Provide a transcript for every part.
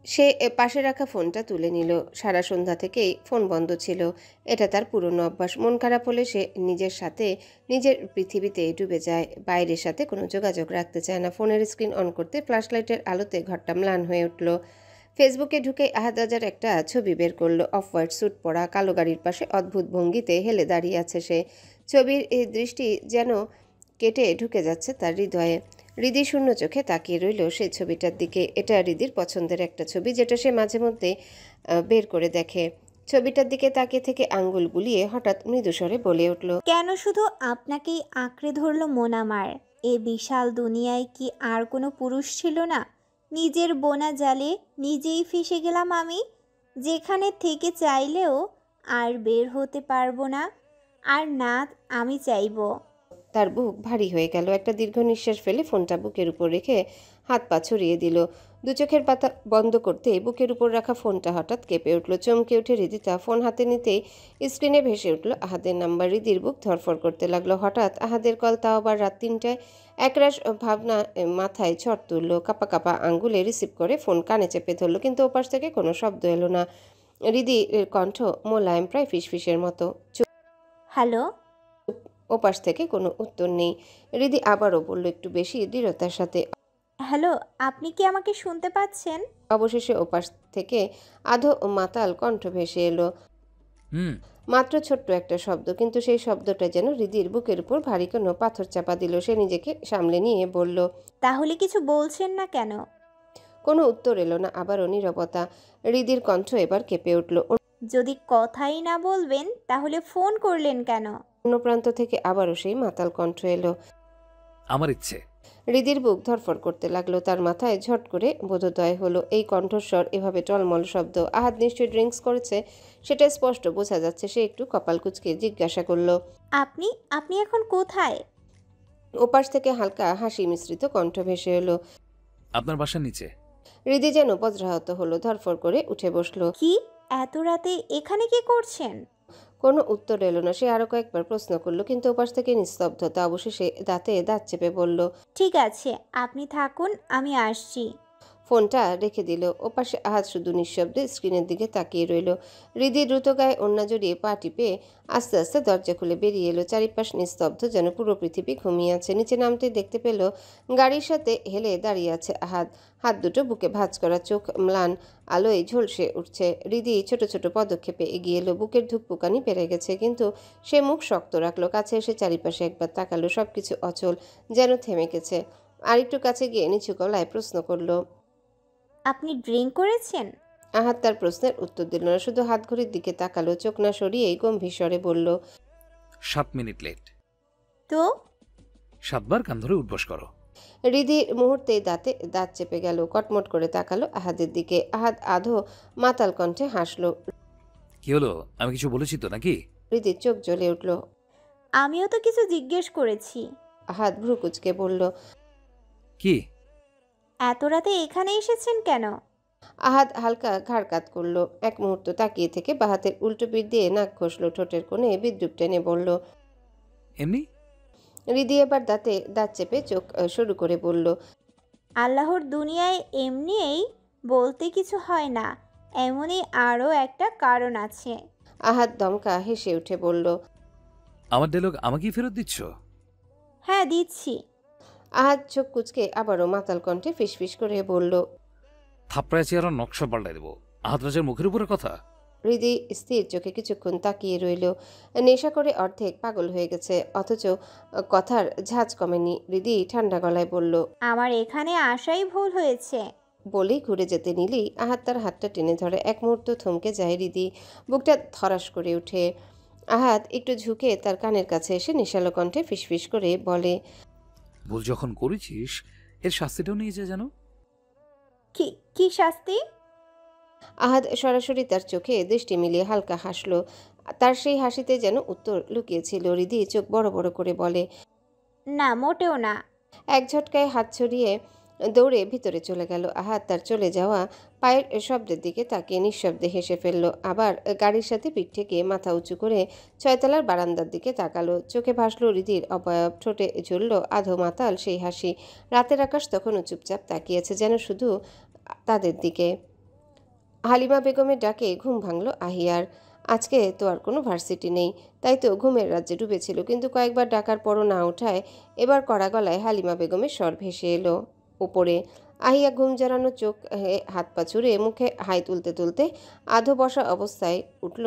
সে পাশে রাখা ফোনটা তুলে নিল। সারা সন্ধ্যা থেকেই ফোন বন্ধ ছিল। এটা তার পুরনো অভ্যাস। মন খারাপ হলে সে নিজের সাথে নিজের পৃথিবীতে ডুবে যায়, বাইরের সাথে কোনো যোগাযোগ রাখতে চায় না। ফোনের স্ক্রিন অন করতে ফ্ল্যাশলাইটের আলোতে ঘরটা ম্লান হয়ে উঠল। ফেসবুকে ঢুকে আহাদ রাজার একটা ছবি বের করলো। অফ হোয়াইট স্যুট পরা, কালো গাড়ির পাশে অদ্ভুত ভঙ্গিতে হেলে দাঁড়িয়ে আছে সে। ছবির এই দৃষ্টি যেন কেটে ঢুকে যাচ্ছে তার হৃদয়ে। হৃদি শূন্য চোখে তাকিয়ে রইল সেই ছবিটার দিকে। এটা হৃদির পছন্দের একটা ছবি, যেটা সে মাঝে মধ্যে বের করে দেখে। ছবিটার দিকে তাকিয়ে থেকে আঙ্গুল বুলিয়ে হঠাৎ মৃদুস্বরে বলে উঠল, কেন শুধু আপনাকেই আঁকড়ে ধরল মন আমার? এ বিশাল দুনিয়ায় কি আর কোনো পুরুষ ছিল না? নিজের বোনা জালে নিজেই ফেসে গেলাম আমি, যেখানে থেকে চাইলেও আর বের হতে পারবো না। আর না, আমি চাইবো। তার বুক ভারী হয়ে গেল। একটা দীর্ঘ নিঃশ্বাস ফেলে ফোনটা বুকের উপর রেখে হাত পা ছড়িয়ে দিল। দু চোখের পাতা বন্ধ করতে বুকের উপর রাখা ফোনটা হঠাৎ কেঁপে উঠল। চমকে উঠে হৃদিতা ফোন হাতে নিতেই স্ক্রিনে ভেসে উঠল আহাদের নাম্বার। হৃদির বুক ধরফর করতে লাগলো। হঠাৎ আহাদের কল, তাও আবার রাত ৩টায়। একরাশ ভাবনা মাথায় ঝড় তুলল। কাঁপা কাঁপা আঙ্গুলে রিসিভ করে ফোন কানে চেপে ধরল, কিন্তু ওপাশ থেকে কোনো শব্দ এলো না। হৃদির কণ্ঠ মোলায়েম, প্রায় ফিসফিসের মতো। হ্যালো। ওপাশ থেকে কোনো উত্তর নেই। হৃদি আবারও বলল একটু বেশি দৃঢ়তার সাথে। হ্যালো, আপনি কি আমাকে শুনতে পাচ্ছেন? অবশেষে ওপাশ থেকে আধো মাতাল কণ্ঠ ভেসে এলো। হুম। মাত্র ছোট্ট একটা শব্দ, কিন্তু সেই শব্দটা যেন হৃদির বুকের উপর ভারী কোনো পাথর চাপা দিল। সে নিজেকে সামলে নিয়ে বলল, তাহলে কিছু বলছেন না কেন? কোনো উত্তর এলো না। আবারও নীরবতা। হৃদির কণ্ঠ এবার কেঁপে উঠল। যদি কথাই না বলবেন তাহলে ফোন করলেন কেন? অন্য প্রান্ত থেকে আবারও সেই মাতাল কণ্ঠ এলো। আমার ইচ্ছে। হৃদির বুক ধরফর করতে লাগলো। তার মাথায় ঝট করে বোধোদয় হলো, এই কণ্ঠস্বর, এভাবে টলমল শব্দ। আহাদ নিশ্চয়ই ড্রিঙ্কস করেছে, সেটা স্পষ্ট বোঝা যাচ্ছে। সে একটু কপাল কুঁচকে জিজ্ঞাসা করলো, আপনি আপনি এখন কোথায়? ওপাশ থেকে হালকা হাসি মিশ্রিত কণ্ঠ ভেসে এলো। আপনার বাসার নিচে। হৃদি যেন বজ্রাহত হলো, ধরফর করে উঠে বসলো। কি? এত রাতে এখানে কি করছেন? কোনো উত্তর এলো না। সে আরো কয়েকবার প্রশ্ন করলো, কিন্তু ওপাশ থেকে নিস্তব্ধতা। অবশেষে দাঁতে দাঁত চেপে বলল, ঠিক আছে, আপনি থাকুন, আমি আসছি। ফোনটা রেখে দিল। ওপাশে আহাদ শুধু নিঃশব্দে স্ক্রিনের দিকে তাকিয়ে রইল। হৃদি দ্রুত গায়ে ওড়না জড়িয়ে পা টিপে আস্তে আস্তে দরজা খুলে বেরিয়ে এলো। চারিপাশ নিস্তব্ধ, যেন পুরো পৃথিবী ঘুমিয়ে আছে। নিচে নামতে দেখতে পেল গাড়ির সাথে হেলে দাঁড়িয়ে আছে আহাদ। হাত দুটো বুকে ভাঁজ করা, চোখ ম্লান আলোয় ঝলসে উঠছে। হৃদি ছোট ছোট পদক্ষেপে এগিয়ে এলো। বুকের ধুকপুকানি বেড়ে গেছে, কিন্তু সে মুখ শক্ত রাখলো। কাছে এসে চারিপাশে একবার তাকালো। সবকিছু অচল, যেন থেমে গেছে। আরেকটু কাছে গিয়ে নিচু গলায় প্রশ্ন করলো, আপনি ড্রিঙ্ক করেছেন? আহাদ তার প্রশ্নের উত্তর দিল না, শুধু হাত ঘড়ির দিকে তাকালো। চোখ না সরিয়েই গম্ভীর স্বরে বলল, 7 মিনিট লেট। তো 7বার কান ধরে উঠবস করো। হৃদি মুহূর্তেই দাঁতে দাঁত চেপে গেল। কটমট করে তাকালো আহাদের দিকে। আহাদ আধো মাতাল কণ্ঠে হাসলো। কি হলো? আমি কিছু বলেছি তো নাকি? হৃদির চোখ জ্বলে উঠল। আমিও তো কিছু জিজ্ঞেস করেছি। আহাদ ভ্রু কুঁচকে বলল, কি? এত রাতে এখানে এসেছেন কেন? আহাদ হালকা ঘাড় কাত করলো। এক মুহূর্ত তাকিয়ে থেকে বাহাতের উল্টো পিঠ দিয়ে নাক ঘষল। ঠোঁটের কোণে বিদ্রুপ টেনে বলল, এমনি। হৃদি এবার দাঁতে দাঁত চেপে চোখ শুরু করে বলল, আল্লাহর দুনিয়ায় এমনিই বলতে কিছু হয় না, এমনই আরও একটা কারণ আছে। আহাদ দমকা হেসে উঠে বলল, আমার ডায়লগ আমাকেই ফেরত দিচ্ছ? হ্যাঁ, দিচ্ছি। আহাদ চোখ কুঁচকে আবারও মাতাল কণ্ঠে ফিসফিস করে বলল, থাপড়ায় চেয়ার নকশা পাল্টাই দেবো। আহাদ রাজের মুখের উপরে কথা। হৃদি স্থির চোখে কিছুক্ষণ তাকিয়ে রইল। নেশা করে অর্ধেক পাগল হয়ে গেছে, অথচ কথার ঝাঁজ কমেনি। হৃদি ঠান্ডা গলায় বলল, আমার এখানে আসাই ভুল হয়েছে। বলেই ঘুরে যেতে নিলেই আহাত তার হাতটা টেনে ধরে। এক মুহূর্ত থমকে যায় হৃদি। বুকটা ধরাস করে ওঠে। আহাত একটু ঝুঁকে তার কানের কাছে এসে নেশালো কণ্ঠে ফিসফিস করে বলে, ভুল যখন করেছিস এর শাস্তিটাও নিয়ে যা জানো। কি কি শাস্তি? আহাদ সরাসরি তার চোখে দৃষ্টি মিলিয়ে হালকা হাসল। তার সেই হাসিতে যেন উত্তর লুকিয়েছিল। হৃদি চোখ বড় বড় করে বলে, না, মোটেও না। এক ঝটকায় হাত ছড়িয়ে দৌড়ে ভিতরে চলে গেল। আহাদ তার চলে যাওয়া পায়ের শব্দের দিকে তাকিয়ে নিঃশব্দে হেসে ফেলল। আবার গাড়ির সাথে পিঠ থেকে মাথা উঁচু করে 6তলার বারান্দার দিকে তাকালো। চোখে ভাসল হৃদির অবয়ব, ঠোঁটে ঝুলল আধো মাতাল সেই হাসি। রাতের আকাশ তখনও চুপচাপ তাকিয়েছে, যেন শুধু তাদের দিকে। হালিমা বেগমের ডাকে ঘুম ভাঙল আহিয়ার। আজকে তো আর কোনো ভার্সিটি নেই, তাই তো ঘুমের রাজ্যে ডুবেছিল, কিন্তু কয়েকবার ডাকার পরও না ওঠায় এবার কড়া গলায় হালিমা বেগমের স্বর ভেসে এলো ওপরে। আহিয়া ঘুম জড়ানো চোখ হাত পা ছুঁড়ে মুখে হাই তুলতে তুলতে আধো বসা অবস্থায় উঠল।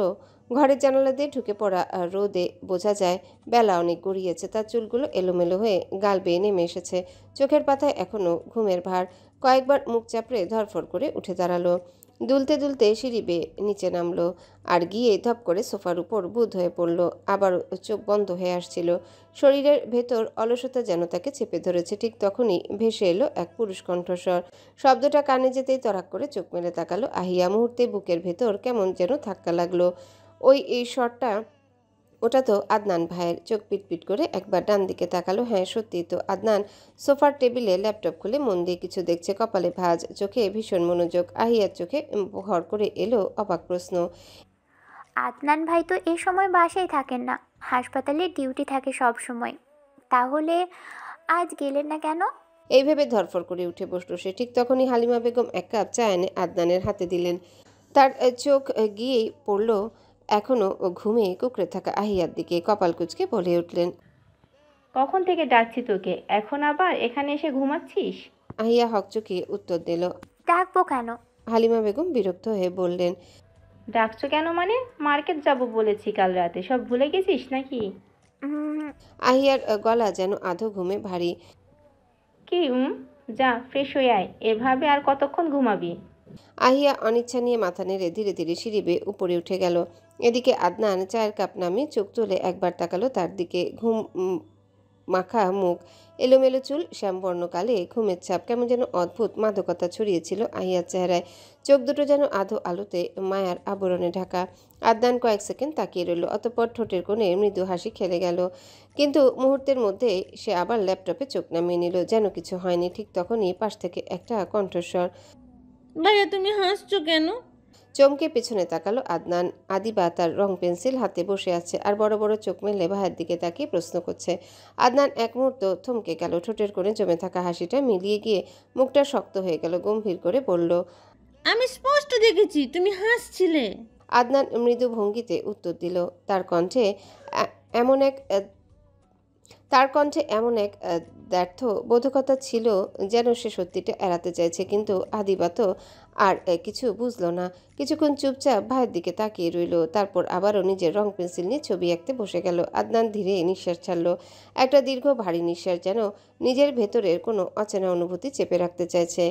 ঘরের জানালা দিয়ে ঢুকে পড়া রোদে বোঝা যায় বেলা অনেক গড়িয়েছে। তার চুলগুলো এলোমেলো হয়ে গাল বেয়ে নেমে এসেছে, চোখের পাতায় এখনো ঘুমের ভার। কয়েকবার মুখ চাপড়ে ধরফর করে উঠে দাঁড়ালো, দুলতে দুলতে সিঁড়ি বেয়ে নিচে নামলো, আর গিয়ে ধপ করে সোফার উপর বুঁদ হয়ে পড়ল। আবার চোখ বন্ধ হয়ে আসছিল, শরীরের ভেতর অলসতা যেন তাকে চেপে ধরেছে। ঠিক তখনই ভেসে এলো এক পুরুষ কণ্ঠস্বর। শব্দটা কানে যেতেই তড়াক করে চোখ মেলে তাকালো আহিয়া। মুহূর্তে বুকের ভেতর কেমন যেন ধাক্কা লাগলো। এই স্বরটা, ওটা তো আদনান ভাইয়ের। চোখ পিটপিট করে একবার ডান দিকে তাকালো। হ্যাঁ, সত্যি তো আদনান সোফার টেবিলে ল্যাপটপ খুলে মন দিয়ে কিছু দেখছে, কপালে ভাঁজ, চোখে ভীষণ মনোযোগ। আহিয়ার চোখে ভর করে এলো অবাক প্রশ্ন। আদনান ভাই তো এ সময় বাসায় থাকেন না, হাসপাতালে ডিউটি থাকে সব সময়। তাহলে আজ গেলেন না কেন? এই ভেবে ধরফর করে উঠে বসলো সে। ঠিক তখনই হালিমা বেগম এক কাপ চা এনে আদনানের হাতে দিলেন। তার চোখ গিয়েই পড়ল এখনো ঘুমে কুঁকড়ে থাকা আহিয়ার দিকে। কপাল কুঁচকে বলে উঠলেন, কখন থেকে ডাকছি তোকে, এখন আবার এখানে এসে ঘুমাচ্ছিস? আহিয়া হকচকিয়ে উত্তর দিল। ডাকবো কেন? হালিমা বেগম বিরক্ত হয়ে বললেন, ডাকছো কেন মানে? মার্কেট যাব বলেছি কাল রাতে, সব ভুলে গেছিস নাকি? আহিয়ার গলা যেন আধো ঘুমে ভারী। কি যা ফ্রেশ হয়ে আয়, এভাবে আর কতক্ষণ ঘুমাবি? আহিয়া অনিচ্ছা নিয়ে মাথা নেড়ে ধীরে ধীরে সিঁড়ি বেয়ে উপরে উঠে গেল। এদিকে আদনান চায়ের কাপ নামিয়ে চোখ তুলে একবার তাকালো তার দিকে। ঘুম মাখা মুখ, এলোমেলো চুল, শ্যামবর্ণ কালে ঘুমের ছাপ, কেমন যেন অদ্ভুত মাদকতা ছড়িয়েছিল আহিয়ার চেহারায়। চোখ দুটো যেন আধো আলোতে মায়ার আবরণে ঢাকা। আদনান কয়েক সেকেন্ড তাকিয়ে রইল, অতঃপর ঠোঁটের কোণে মৃদু হাসি খেলে গেল। কিন্তু মুহূর্তের মধ্যে সে আবার ল্যাপটপে চোখ নামিয়ে নিল, যেন কিছু হয়নি। ঠিক তখনই পাশ থেকে একটা কণ্ঠস্বর। ভাইয়া তুমি হাসছো কেন? চমকে পেছনে তাকালো আদনান। আদিবা তার রং পেন্সিল হাতে বসে আছে আর বড় বড় চোখ মেলে ভাইয়ের দিকে তাকিয়ে প্রশ্ন করছে। আদনান এক মুহূর্ত থমকে গেল, ঠোঁটের কোণে জমে থাকা হাসিটা মিলিয়ে গিয়ে মুখটা শক্ত হয়ে গেল। গম্ভীর করে বলল, আমি স্পষ্ট দেখেছি তুমি হাসছিলে। আদনান মৃদু ভঙ্গিতে উত্তর দিল। তার কণ্ঠে এমন এক ব্যর্থ বোধকতা ছিল, যেন সে সত্যিটা এড়াতে চাইছে। কিন্তু আদিবা তো আর কিছু বুঝলো না। কিছুক্ষণ চুপচাপ ভাইয়ের দিকে তাকিয়ে রইল, তারপর আবারও নিজের রং পেন্সিল নিয়ে ছবি আঁকতে বসে গেল। আদনান ধীরে নিঃশ্বাস ছাড়ল, একটা দীর্ঘ ভারী নিঃশ্বাস, যেন নিজের ভেতরের কোনো অচেনা অনুভূতি চেপে রাখতে চাইছে।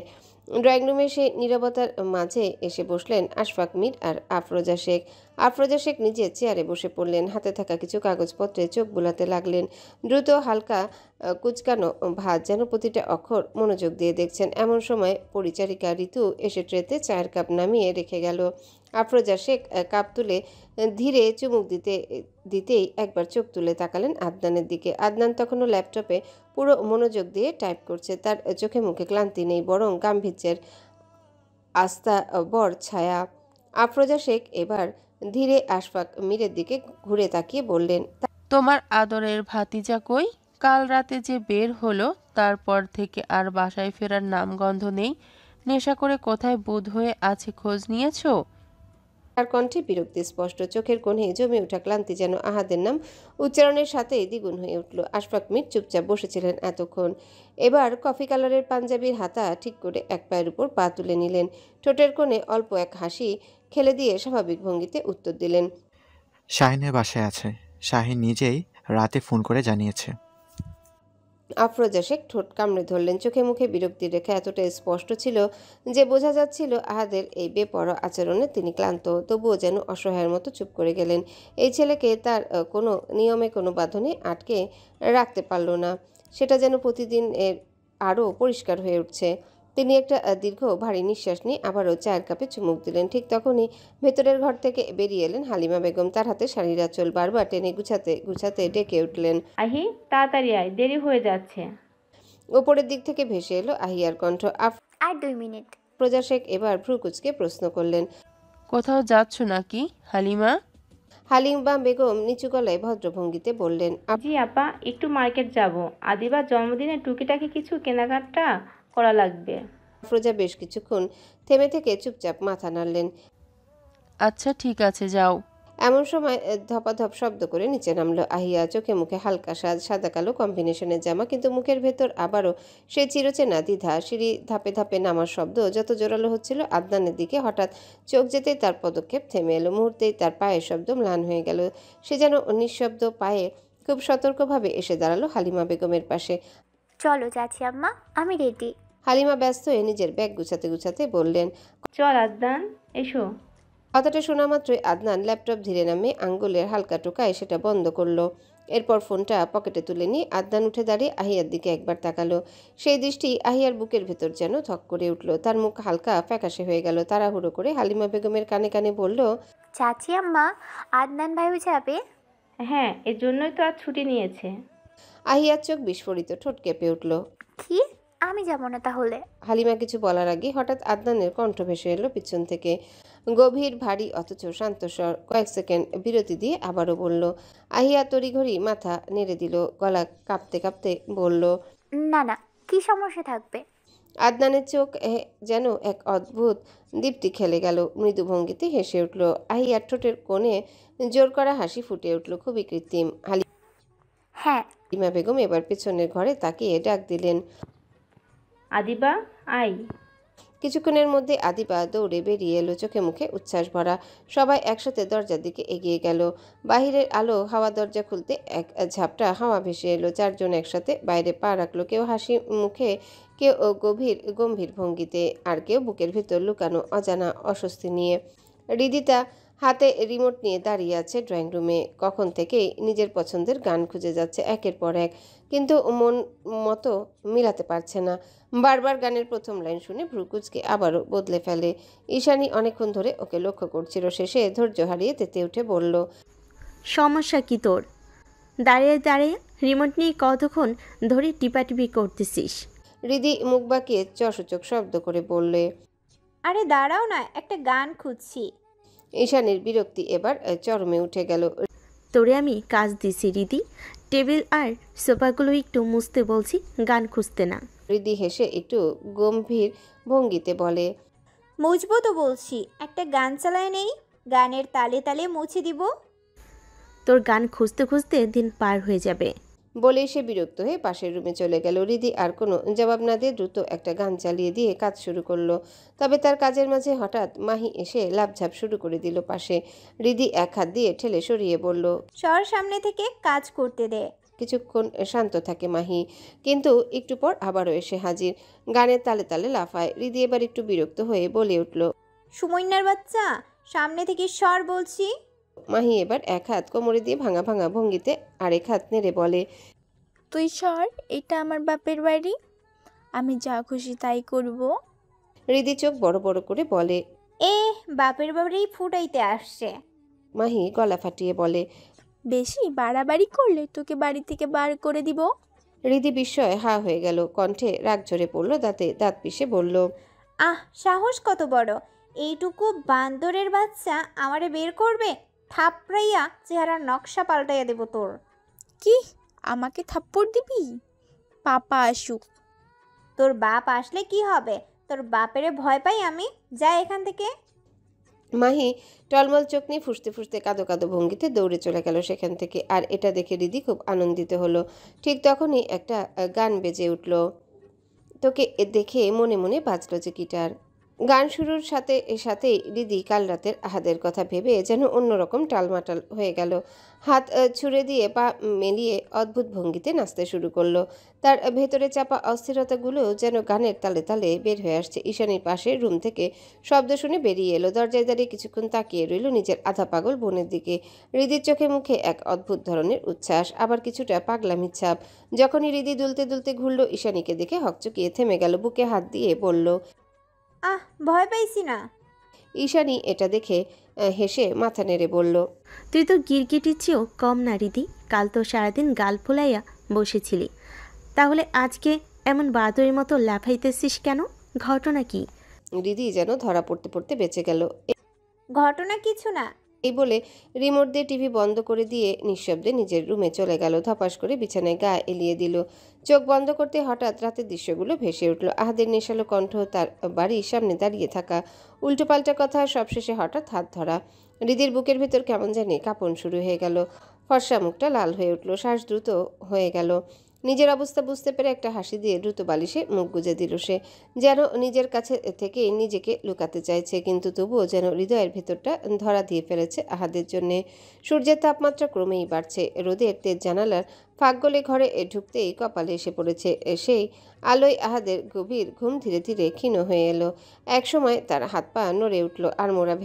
ড্রয়িং রুমে সে নীরবতার মাঝে এসে বসলেন আশফাক মীর আর আফরোজা শেখ। আফরোজা শেখ নিজের চেয়ারে বসে পড়লেন, হাতে থাকা কিছু কাগজপত্রে চোখ বুলাতে লাগলেন। দ্রুত হালকা কুচকানো ভাত, যেন প্রতিটা অক্ষর মনোযোগ দিয়ে দেখছেন। এমন সময় পরিচারিকা ঋতু এসে ট্রেতে চায়ের কাপ নামিয়ে রেখে গেল। আফরোজা শেখ কাপ তুলে ধীরে চুমুক দিতেই একবার চোখ তুলে তাকালেন আদনানের দিকে। আদনান তখনও ল্যাপটপে পুরো মনোযোগ দিয়ে টাইপ করছে। তার চোখে মুখে ক্লান্তি নেই, বরং গাম্ভীর্যের আস্থা বর ছায়া। আফরোজা শেখ এবার ধীরে আশফাক মীরের দিকে ঘুরে তাকিয়ে বললেন, তোমার আদরের ভাতিজা কই? কাল রাতে যে বের হলো তারপর থেকে আর বাসায় ফেরার নামগন্ধ নেই। নেশা করে কোথায় বুঁদ হয়ে আছে খোঁজ নিয়েছো? তার কণ্ঠে বিরক্তি স্পষ্ট, চোখের কোণে জমে ওঠা ক্লান্তি যেন আহাদের নাম উচ্চারণের সাথেই দ্বিগুণ হয়ে উঠল। আশফাক মীর চুপচাপ বসেছিলেন এতক্ষণ। এবার কফি কালারের পাঞ্জাবির হাতা ঠিক করে এক পায়ের উপর পা তুলে নিলেন, ঠোঁটের কোণে অল্প এক হাসি খেলে দিয়ে স্বাভাবিক ভঙ্গিতে উত্তর দিলেন, শাহিনের বাসায় আছে। শাহিন নিজেই রাতে ফোন করে জানিয়েছে। আফরোজা শেখ ঠোঁট কামড়ে ধরলেন, চোখে মুখে বিরক্তির রেখা এতটা স্পষ্ট ছিল যে বোঝা যাচ্ছিল আহাদের এই বেপরোয়া আচরণে তিনি ক্লান্ত। তবুও যেন অসহায়ের মতো চুপ করে গেলেন। এই ছেলেকে তার কোনো নিয়মে কোনো বাঁধনে আটকে রাখতে পারল না, সেটা যেন প্রতিদিন আরও পরিষ্কার হয়ে উঠছে। তিনি একটা দীর্ঘ ভারী নিঃশ্বাস নিয়ে আবারও চায়ের কাপে চুমুক দিলেন। ঠিক তখনই ভেতরের ঘর থেকে বেরিয়ে এলেন হালিমা বেগম। তার হাতে শাড়ির আঁচল বারবার টেনে গুছাতে গুছাতে ডেকে উঠলেন, আহি তাড়াতাড়ি আয়, দেরি হয়ে যাচ্ছে। ওপরের দিক থেকে ভেসে এলো আহিয়ার কণ্ঠ। আর 2 মিনিট। আফরোজা শেখ এবার ভ্রু কুচকে প্রশ্ন করলেন, কোথাও যাচ্ছ নাকি হালিমা? হালিমা বেগম নিচু গলায় ভদ্রভঙ্গিতে বললেন, জি আপা, একটু মার্কেট যাব, আদিবার জন্মদিনে টুকিটাকি কিছু কেনাকাটা করা লাগবে। আফরোজা বেশ কিছুক্ষণ থেমে থেকে চুপচাপ মাথা নাড়লেন। আচ্ছা ঠিক আছে, যাও। এমন সময় ধপাধপ শব্দ করে নিচে নামলো আহিয়া। চোখে মুখে হালকা সাজ, সাদা কালো কম্বিনেশনের জামা, কিন্তু মুখের ভেতর আবারও সে চিরচেনা দ্বিধা। সিঁড়ি ধাপে ধাপে নামার শব্দ যত জোরালো হচ্ছিল, আদনানের দিকে হঠাৎ চোখ যেতেই তার পদক্ষেপ থেমে এলো। মুহূর্তেই তার পায়ের শব্দ ম্লান হয়ে গেল। সে যেন নিঃশব্দ পায়ে খুব সতর্কভাবে এসে দাঁড়ালো হালিমা বেগমের পাশে। চলো চাচি আম্মা, আমি রেডি। হালিমা ব্যস্ত হয়ে নিজের ব্যাগ গুছাতে গুছাতে বললেন, চল আদনান, এসো। কথাটা শোনা মাত্রই আদনান ল্যাপটপ ধীরে নামে আঙ্গুলের হালকা টোকায় সেটা বন্ধ করলো। এরপর ফোনটা পকেটে তুলে নিয়ে আদনান উঠে দাঁড়িয়ে আহিয়ার দিকে একবার তাকালো। সেই দৃষ্টি আহিয়ার বুকের ভেতর যেন ধক করে উঠল। তার মুখ হালকা ফ্যাকাশে হয়ে গেল। তাড়াহুড়ো করে হালিমা বেগমের কানে কানে বলল, চাচি আম্মা, আদনান ভাইও যাবে? হ্যাঁ, এর জন্যই তো আজ ছুটি নিয়েছে। আহিয়ার চোখ বিস্ফোরিত, ঠোঁট কেঁপে উঠল। কি? আমি যাবো না তাহলে? হালিমা কিছু বলার আগে হঠাৎ আদনানের কণ্ঠ ভেসে এলো পিছন থেকে, গভীর ভারী অথচ শান্তস্বর। কয়েক সেকেন্ড বিরতি দিয়ে আবারও বলল। আহিয়া তড়িঘড়ি মাথা নেড়ে দিল, গলা কাঁপতে কাঁপতে বলল, না না, কি সমস্যা থাকবে? আদনানের চোখ যেন এক অদ্ভুত দীপ্তি খেলে গেল। মৃদু ভঙ্গিতে হেসে উঠল। আহিয়ার ঠোঁটের কোণে জোর করা হাসি ফুটে উঠল, খুবই কৃত্রিম। হ্যাঁ। হালিমা বেগম এবার পেছনের ঘরে তাকিয়ে ডাক দিলেন, আদিবা, আই। কিছুক্ষণের মধ্যে আদিবা দৌড়ে বেরিয়ে এলো, চোখে মুখে উচ্ছ্বাস ভরা। সবাই একসাথে দরজার দিকে এগিয়ে গেল। বাহিরের আলো হাওয়া দরজা খুলতে এক ঝাপটা হাওয়া ভেসে এলো। চারজন একসাথে বাইরে পা রাখলো, কেউ হাসি মুখে, কেউ গম্ভীর ভঙ্গিতে, আর কেউ বুকের ভিতর লুকানো অজানা অস্বস্তি নিয়ে। হৃদিতা হাতে রিমোট নিয়ে দাঁড়িয়ে আছে ড্রয়িং রুমে। কখন থেকেই নিজের পছন্দের গান খুঁজে যাচ্ছে একের পর এক, কিন্তু মন মতো মিলাতে পারছে না। বারবার গানের প্রথম লাইন শুনে ভ্রুকুচকে আবারও বদলে ফেলে। ঈশানী অনেকক্ষণ ধরে ওকে লক্ষ্য করছিল। শেষে ধৈর্য হারিয়ে তেতে উঠে বলল, সমস্যা কি তোর? দাঁড়িয়ে দাঁড়িয়ে রিমোট নিয়ে কতক্ষণ ধরে টিপাটিপি করতেছিস? হৃদি মুখ বাঁকিয়ে চসূচক শব্দ করে বললে। আরে দাঁড়াও না, একটা গান খুঁজছি। ঈশানীর বিরক্তি এবার চরমে উঠে গেল। তোরে আমি কাজ দিছি রিদি, টেবিল আর সোফাগুলো একটু মুছতে বলছি, গান খুঁজতে না। হৃদি হেসে একটু গম্ভীর ভঙ্গিতে বলে, মুছবো তো বলছি, একটা গান চালায় নেই, গানের তালে তালে মুছে দিব। তোর গান খুঁজতে খুঁজতে দিন পার হয়ে যাবে। বলেই সে বিরক্ত হয়ে পাশের রুমে চলে গেল। হৃদি আর কোনো জবাব না দিয়ে দ্রুত একটা গান চালিয়ে দিয়ে কাজ শুরু করলো। তবে তার কাজের মাঝে হঠাৎ মাহি এসে লাফঝাপ শুরু করে দিল পাশে। হৃদি এক হাত দিয়ে ঠেলে সরিয়ে বলল, সর সামনে থেকে, কাজ করতে দে। কিছুক্ষণ শান্ত থাকে মাহি, কিন্তু একটু পর আবারও এসে হাজির, গানের তালে তালে লাফায়। হৃদি এবার একটু বিরক্ত হয়ে বলে উঠল, সুমন্যার বাচ্চা, সামনে থেকে সর বলছি। মাহি এবার এক হাত কোমরে দিয়ে ভাঙা ভাঙা ভঙ্গিতে আরেক হাত নেড়ে বলে, তুই সর, এটা আমার বাপের বাড়ি, আমি যা খুশি তাই করব। হৃদি চোখ বড় বড় করে বলে, এ বাপের বাড়ি ফুটাইতে আসছে। মাহি গলা ফাটিয়ে বলে, বেশি বাড়াবাড়ি করলে তোকে বাড়ি থেকে বার করে দিব। হৃদি বিস্ময়ে হা হয়ে গেল, কণ্ঠে রাগ ঝরে পড়ল, দাঁতে দাঁত পিষে বলল, আহ, সাহস কত বড়! এইটুকু বান্দরের বাচ্চা আমারে বের করবে? থাপড়াইয়া চেহারার নকশা পাল্টাইয়া দেব তোর। কি, আমাকে থাপ্পড় দিবি? পাপা আসুক। তোর বাপ আসলে কি হবে? তোর বাপেরে ভয় পাই আমি, যা এখান থেকে। মাহি টলমল চোখ নিয়ে ফুসতে ফুসতে কাঁদো কাঁদো ভঙ্গিতে দৌড়ে চলে গেল সেখান থেকে। আর এটা দেখে হৃদি খুব আনন্দিত হলো। ঠিক তখনই একটা গান বেজে উঠল। তোকে দেখে মনে মনে বাজলো যে গিটার। গান শুরুর সাথে সাথেই হৃদি কাল রাতের আহাদের কথা ভেবে যেন অন্যরকম টালমাটাল হয়ে গেল। হাত ছুড়ে দিয়ে পা মেলিয়ে অদ্ভুত ভঙ্গিতে নাচতে শুরু করলো। তার ভেতরে চাপা অস্থিরতাগুলো যেন গানের তালে তালে বের হয়ে আসছে। ঈশানীর পাশের রুম থেকে শব্দ শুনে বেরিয়ে এলো। দরজায় দাঁড়িয়ে কিছুক্ষণ তাকিয়ে রইল নিজের আধা পাগল বোনের দিকে। হৃদির চোখে মুখে এক অদ্ভুত ধরনের উচ্ছ্বাস, আবার কিছুটা পাগলামির ছাপ। যখনই হৃদি দুলতে দুলতে ঘুরল, ঈশানীকে দেখে হকচকিয়ে থেমে গেল, বুকে হাত দিয়ে বলল, আহ, ভয় পাইছি না। ঈশানী এটা দেখে হেসে মাথা নেড়ে বলল, তুই তো গিরগিটির চেয়েও কম না রিদি, কাল তো সারাদিন গাল ফোলাইয়া বসেছিলি, তাহলে আজকে এমন বাদরের মতো লাফাইতেছিস কেন? ঘটনা কি? হৃদি যেন ধরা পড়তে পড়তে বেঁচে গেল। ঘটনা কিছু না, এই বলে রিমোট দিয়ে টিভি বন্ধ করে দিয়ে নিঃশব্দে নিজের রুমে চলে গেল। ধপাস করে বিছানায় গা এলিয়ে দিল। চোখ বন্ধ করতে হঠাৎ রাতের দৃশ্যগুলো ভেসে উঠল। আহাদের নেশালো কণ্ঠ, তার বাড়ির সামনে দাঁড়িয়ে থাকা, উল্টোপাল্টা কথা, সবশেষে হঠাৎ হাত ধরা। হৃদির বুকের ভিতর কেমন জানি কাঁপন শুরু হয়ে গেল। ফর্সা মুখটা লাল হয়ে উঠল, শ্বাস দ্রুত হয়ে গেল। নিজের অবস্থা বুঝতে পেরে একটা হাসি দিয়ে দ্রুত বালিশে মুখ গুজে দিল সে, যেন নিজের কাছে থেকে নিজেকে লুকাতে চাইছে, কিন্তু তবুও যেন হৃদয়ের ভেতরটা ধরা দিয়ে ফেলেছে আহাদের জন্যে। সূর্যের তাপমাত্রা ক্রমেই বাড়ছে, রোদের তেজ জানালার ফাঁক গলে ঘরে ঢুকতেই কপালে এসে পড়েছে। সেই আলোয় আহাদের গভীর ঘুম ধীরে ধীরে ক্ষীণ হয়ে এলো। একসময় তার হাত পা নড়ে উঠল, আর মোড়া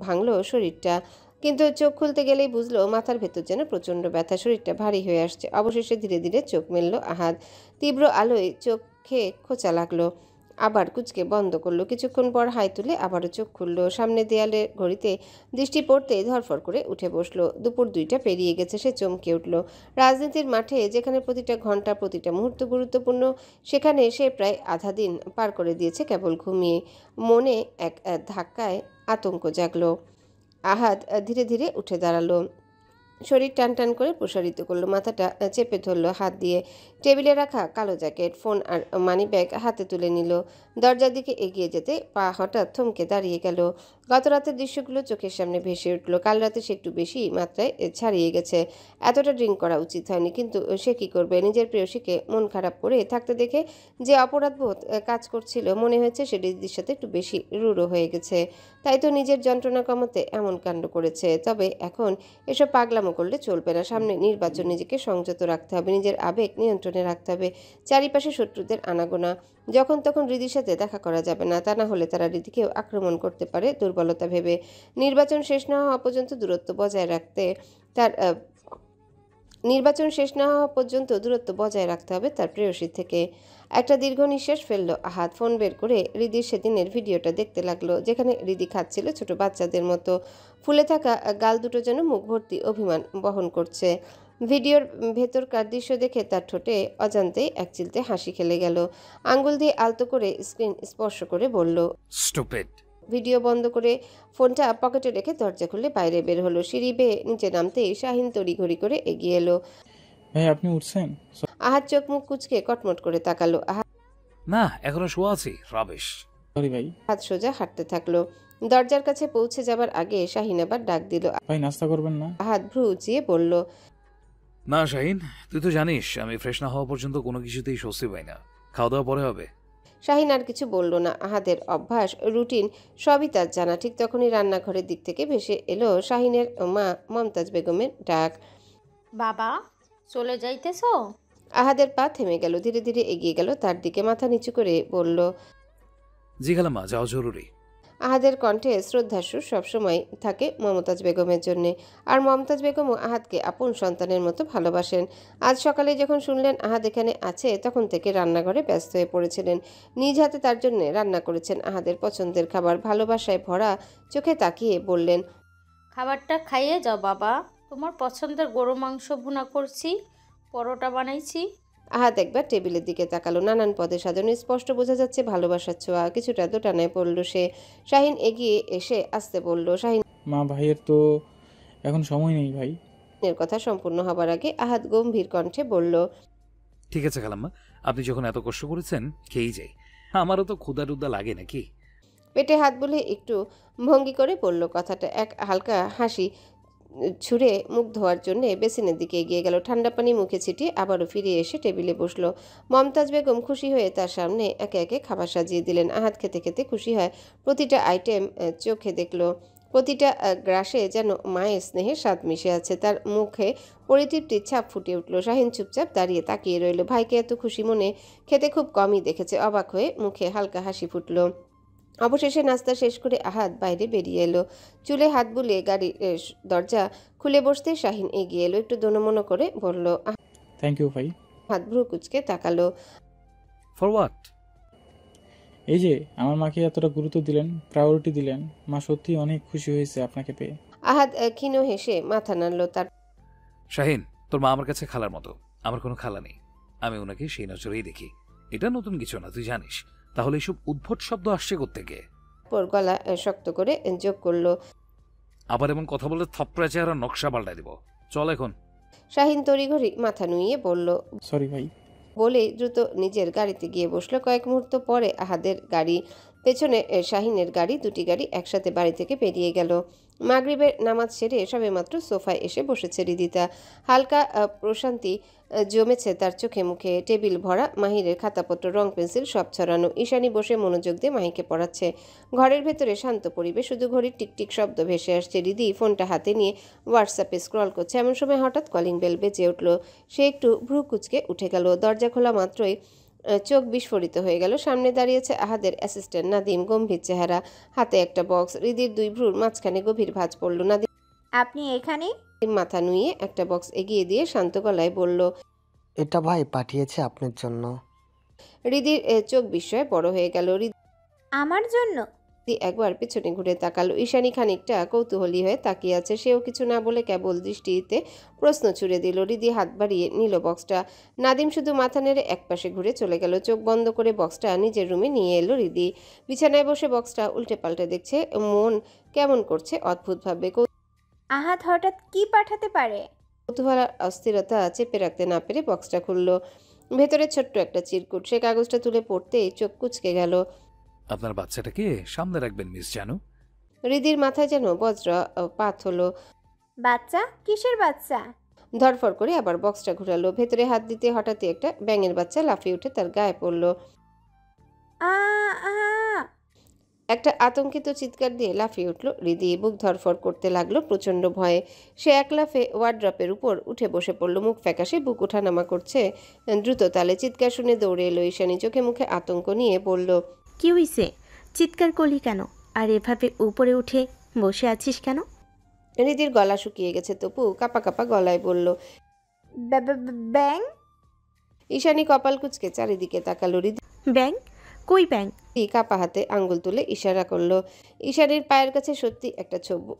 ভাঙল শরীরটা। কিন্তু চোখ খুলতে গেলেই বুঝলো মাথার ভেতর যেন প্রচণ্ড ব্যথা, শরীরটা ভারী হয়ে আসছে। অবশেষে ধীরে ধীরে চোখ মেলল আহাদ। তীব্র আলোয় চোখে খোঁচা লাগলো, আবার কুচকে বন্ধ করলো। কিছুক্ষণ পর হাই তুলে আবারও চোখ খুললো। সামনে দেয়ালের ঘড়িতে দৃষ্টি পড়তেই ধরফর করে উঠে বসলো। দুপুর 2টা পেরিয়ে গেছে। সে চমকে উঠল। রাজনীতির মাঠে যেখানে প্রতিটা ঘন্টা, প্রতিটা মুহূর্ত গুরুত্বপূর্ণ, সেখানে সে প্রায় আধা দিন পার করে দিয়েছে কেবল ঘুমিয়ে। মনে এক ধাক্কায় আতঙ্ক জাগলো। আহাদ ধীরে ধীরে উঠে দাঁড়ালো, শরীর টান টান করে প্রসারিত করলো, মাথাটা চেপে ধরলো হাত দিয়ে। টেবিলে রাখা কালো জ্যাকেট, ফোন আর মানি ব্যাগ হাতে তুলে নিল। দরজার দিকে এগিয়ে যেতে পা হঠাৎ থমকে দাঁড়িয়ে গেল। গত রাতের দৃশ্যগুলো চোখের সামনে ভেসে উঠল। কাল রাতে সে একটু বেশি মাত্রায় ছাড়িয়ে গেছে। এতটা ড্রিঙ্ক করা উচিত হয়নি, কিন্তু সে কী করবে? নিজের প্রেয়সীকে মন খারাপ করে থাকতে দেখে যে অপরাধবোধ কাজ করছিল, মনে হয়েছে সে দিদির সাথে একটু বেশি রূঢ় হয়ে গেছে। তাই তো নিজের যন্ত্রণা কমাতে এমন কাণ্ড করেছে। তবে এখন এসব পাগলামো করলে চলবে না। সামনে নির্বাচন, নিজেকে সংযত রাখতে হবে, নিজের আবেগ নিয়ন্ত্রণে রাখতে হবে। চারিপাশে শত্রুদের আনাগোনা, যখন তখন হৃদির সাথে দেখা করা যাবে না, তা না হলে তারা হৃদিকেও আক্রমণ করতে পারে দুর্বলতা ভেবে। নির্বাচন শেষ না হওয়া পর্যন্ত দূরত্ব বজায় রাখতে হবে তার প্রেয়সীর থেকে। একটা দীর্ঘ নিঃশ্বাস ফেললো আহাদ। ফোন বের করে হৃদির সেদিনের ভিডিওটা দেখতে লাগলো, যেখানে হৃদি খাচ্ছিল ছোট বাচ্চাদের মতো। ফুলে থাকা গাল দুটো যেন মুখ ভর্তি অভিমান বহন করছে। ভিডিওর ভেতরকার দৃশ্য দেখে তার ঠোঁটে অজান্তেই এক চিলতে হাসি খেলে গেল। আঙ্গুল দিয়ে আলতো করে স্ক্রিন স্পর্শ করে বলল, স্টুপিড। ভিডিও বন্ধ করে ফোনটা পকেটে রেখে দরজা খুলে বাইরে বের হলো। সিঁড়ি বেয়ে নিচে নামতেই শাহিন তড়িঘড়ি করে এগিয়ে এলো। ভাই আপনি উঠছেন? আহাদ চোখ মুখ কুচকে কটমট করে তাকালো। না, এখনো শোয়া আছি। রাবিশ। সরি ভাই। হাত সোজা হাঁটতে থাকলো। দরজার কাছে পৌঁছে যাবার আগে শাহিন আবার ডাক দিল। ভাই নাস্তা করবেন না? আহাদ ভ্রু উঁচিয়ে বলল, না শাহিন, তুই তো জানিস আমি ফ্রেশ না হওয়া পর্যন্ত কোনো কিছুতেই স্বস্তি পাই না। খাওয়া দাওয়া পরে হবে। শাহিন আর কিছু বলল না। আহাদের অভ্যাস, রুটিন সবই তার জানা। ঠিক তখনই রান্নাঘরের দিক থেকে ভেসে এলো শাহিনের মা মমতাজ বেগমের ডাক। বাবা, চলে যাইতেছো? আহাদের পা থেমে গেল, ধীরে ধীরে এগিয়ে গেল তার দিকে, মাথা নিচু করে বলল, জি খালাম্মা, যাওয়া জরুরি। আহাদের কণ্ঠে শ্রদ্ধাসুর সবসময় থাকে মমতাজ বেগমের জন্যে, আর মমতাজ বেগমও আহাদকে আপন সন্তানের মতো ভালোবাসেন। আজ সকালে যখন শুনলেন আহাদ এখানে আছে, তখন থেকে রান্নাঘরে ব্যস্ত হয়ে পড়েছিলেন। নিজ হাতে তার জন্য রান্না করেছেন আহাদের পছন্দের খাবার। ভালোবাসায় ভরা চোখে তাকিয়ে বললেন, খাবারটা খাইয়ে যাও বাবা, তোমার পছন্দের গরু মাংস ভুনা করছি, পরোটা বানাইছি। আহাদ একবার টেবিলের দিকে তাকালো। নানান পদে সাজানো, স্পষ্ট বোঝা যাচ্ছে ভালোবাসার ছোঁয়া। কিছুটা দোটানায় পড়ল সে। শাহিন এগিয়ে এসে আসতে বলল। মা, ভাইয়ের তো এখন সময় নেই ভাই। শাহিনের কথা সম্পূর্ণ হবার আগে আহাদ গম্ভীর কণ্ঠে বলল, ঠিক আছে খালাম্মা, আপনি যখন এত কষ্ট করেছেন খেয়েই যাই। আমারও তো ক্ষুধা টুদা লাগে নাকি। পেটে হাত বুলে একটু ভঙ্গি করে বলল কথাটা। এক হালকা হাসি ছুঁড়ে মুখ ধোয়ার জন্য বেসিনের দিকে এগিয়ে গেল। ঠান্ডা পানি মুখে ছিটিয়ে আবারও ফিরে এসে টেবিলে বসলো। মমতাজ বেগম খুশি হয়ে তার সামনে একে একে খাবার সাজিয়ে দিলেন। আহাদ খেতে খেতে খুশি হয় প্রতিটা আইটেম চোখে দেখলো। প্রতিটা গ্রাসে যেন মায়ের স্নেহের স্বাদ মিশে আছে। তার মুখে পরিতৃপ্তির ছাপ ফুটে উঠল। শাহিন চুপচাপ দাঁড়িয়ে তাকিয়ে রইল। ভাইকে এত খুশি মনে খেতে খুব কমই দেখেছে। অবাক হয়ে মুখে হালকা হাসি ফুটল। অবশেষে নাস্তা শেষ করে আহাদ বাইরে বেরিয়ে এলো। চুলে হাত বুলিয়ে গাড়ির দরজা খুলে বসতে শাহিন এগিয়ে এলো। একটু দোনমনো করে বলল, থ্যাংক ইউ ভাই। হাত ভ্রু কুচকে তাকালো। For what? এই যে আমার মাকে এতটা গুরুত্ব দিলেন, প্রায়োরিটি দিলেন, মা সত্যি অনেক খুশি হয়েছে আপনাকে পেয়ে। আহাদ ক্ষীণ হেসে মাথা নাড়ল। তার শাহিন, তোর মা আমার কাছে খালার মতো। আমার কোনো খালা নেই, আমি ওনাকে সেই নজরেই দেখি। এটা নতুন কিছু না, তুই জানিস। তাহলে এসব উদ্ভট শব্দ আসছে কোত্থেকে? পর গলা শক্ত করে যোগ করলো, আবার এমন কথা বলে থাপড়া চেহারা নকশা পাল্টাই দিব। চল এখন। শাহিন তড়িঘড়ি মাথা নুইয়ে বলল, সরি ভাই। বলে দ্রুত নিজের গাড়িতে গিয়ে বসলো। কয়েক মুহূর্ত পরে আহাদের গাড়ি পেছনে শাহিনের গাড়ি, দুটি গাড়ি একসাথে বাড়ি থেকে বেরিয়ে গেল। মাগরিবের নামাজ সেরে সবেমাত্র সোফায় এসে বসেছে রিদিতা। হালকা প্রশান্তি জমেছে তার চোখে মুখে। টেবিল ভরা, মাহিরের খাতাপত্র, রং পেন্সিল সব ছড়ানো। ঈশানী বসে মনোযোগ দিয়ে মাহিকে পড়াচ্ছে। ঘরের ভেতরে শান্ত পরিবেশ, শুধু ঘড়ির টিকটিক শব্দ ভেসে আসছে। রিদি ফোনটা হাতে নিয়ে হোয়াটসঅ্যাপে স্ক্রল করছে। এমন সময় হঠাৎ কলিং বেল বেজে উঠল। সে একটু ভ্রু কুচকে উঠে গেল। দরজা খোলা মাত্রই চোখ বিস্ফোরিত হয়ে গেল। সামনে দাঁড়িয়েছে আহাদের অ্যাসিস্ট্যান্ট নাদিম, গম্ভীর চেহারা, হাতে একটা বক্স। রিদির দুই ভ্রুর মাঝখানে গভীর ভাঁজ পড়ল। নাদিম আপনি এখানে? মাথা নুইয়ে একটা বক্স এগিয়ে দিয়ে শান্ত গলায় বলল, এটা ভাই পাঠিয়েছে আপনার জন্য। রিদির চোখ বিস্ময়ে বড় হয়ে গেল। আমার জন্য? একবার পেছনে ঘুরে তাকালো। ঈশানী খানিকটা কৌতূহলী হয়ে তাকিয়ে আছে। সেও কিছু না বলে কেবল দৃষ্টিতে প্রশ্ন ছুড়ে দিল। রিদি হাত বাড়িয়ে নিল বক্সটা। নাদিম শুধু মাথা নেড়ে একপাশে ঘুরে চলে গেল। চোখ বন্ধ করে বক্সটা নিজের রুমে নিয়ে এলো রিদি। বিছানায় বসে বক্সটা উল্টে পাল্টে দেখছে। মন কেমন করছে অদ্ভুতভাবে। আহাত হঠাৎ কি পাঠাতে পারে? কৌতূহল আর অস্থিরতা চেপে রাখতে না পেরে বক্সটা খুলল। ভেতরে ছোট্ট একটা চিরকুট। সে কাগজটা তুলে পড়তেই চোখ কুচকে গেল। আপনার বাচ্চাটাকে সামনে রাখবেন মিস জানু। রিদির মাথায় যেন বজ্রপাত হলো। বাচ্চা? কিসের বাচ্চা? ধরফর করে আবার বক্সটা ঘুরালো। ভেতরে হাত দিতে হঠাৎই একটা ব্যাঙের বাচ্চা লাফিয়ে উঠে তার গায়ে পড়ল। একটা আতঙ্কিত চিৎকার দিয়ে লাফিয়ে উঠল রিদি। বুক ধরফর করতে লাগলো প্রচণ্ড ভয়ে। সে এক লাফে ওয়ার্ড্রপের উপর উঠে বসে পড়ল। মুখ ফ্যাকাশে, বুক ওঠানামা করছে দ্রুত তালে। চিৎকার শুনে দৌড়ে এলো ঈশানী। চোখে মুখে আতঙ্ক নিয়ে বলল, কি হইছে? চিৎকার করলি কেন? আর এভাবে উপরে উঠে বসে আছিস কেন? রিদির গলা শুকিয়ে গেছে। তপু কাপা কাপা গলায় বলল, ব্যাং? ঈশানী কপাল কুচকে চারিদিকে তাকালো। রিদি, ব্যাং? কই ব্যাং? কাপা হাতে আঙ্গুল তুলে ইশারা করলো। ঈশানীর পায়ের কাছে সত্যি একটা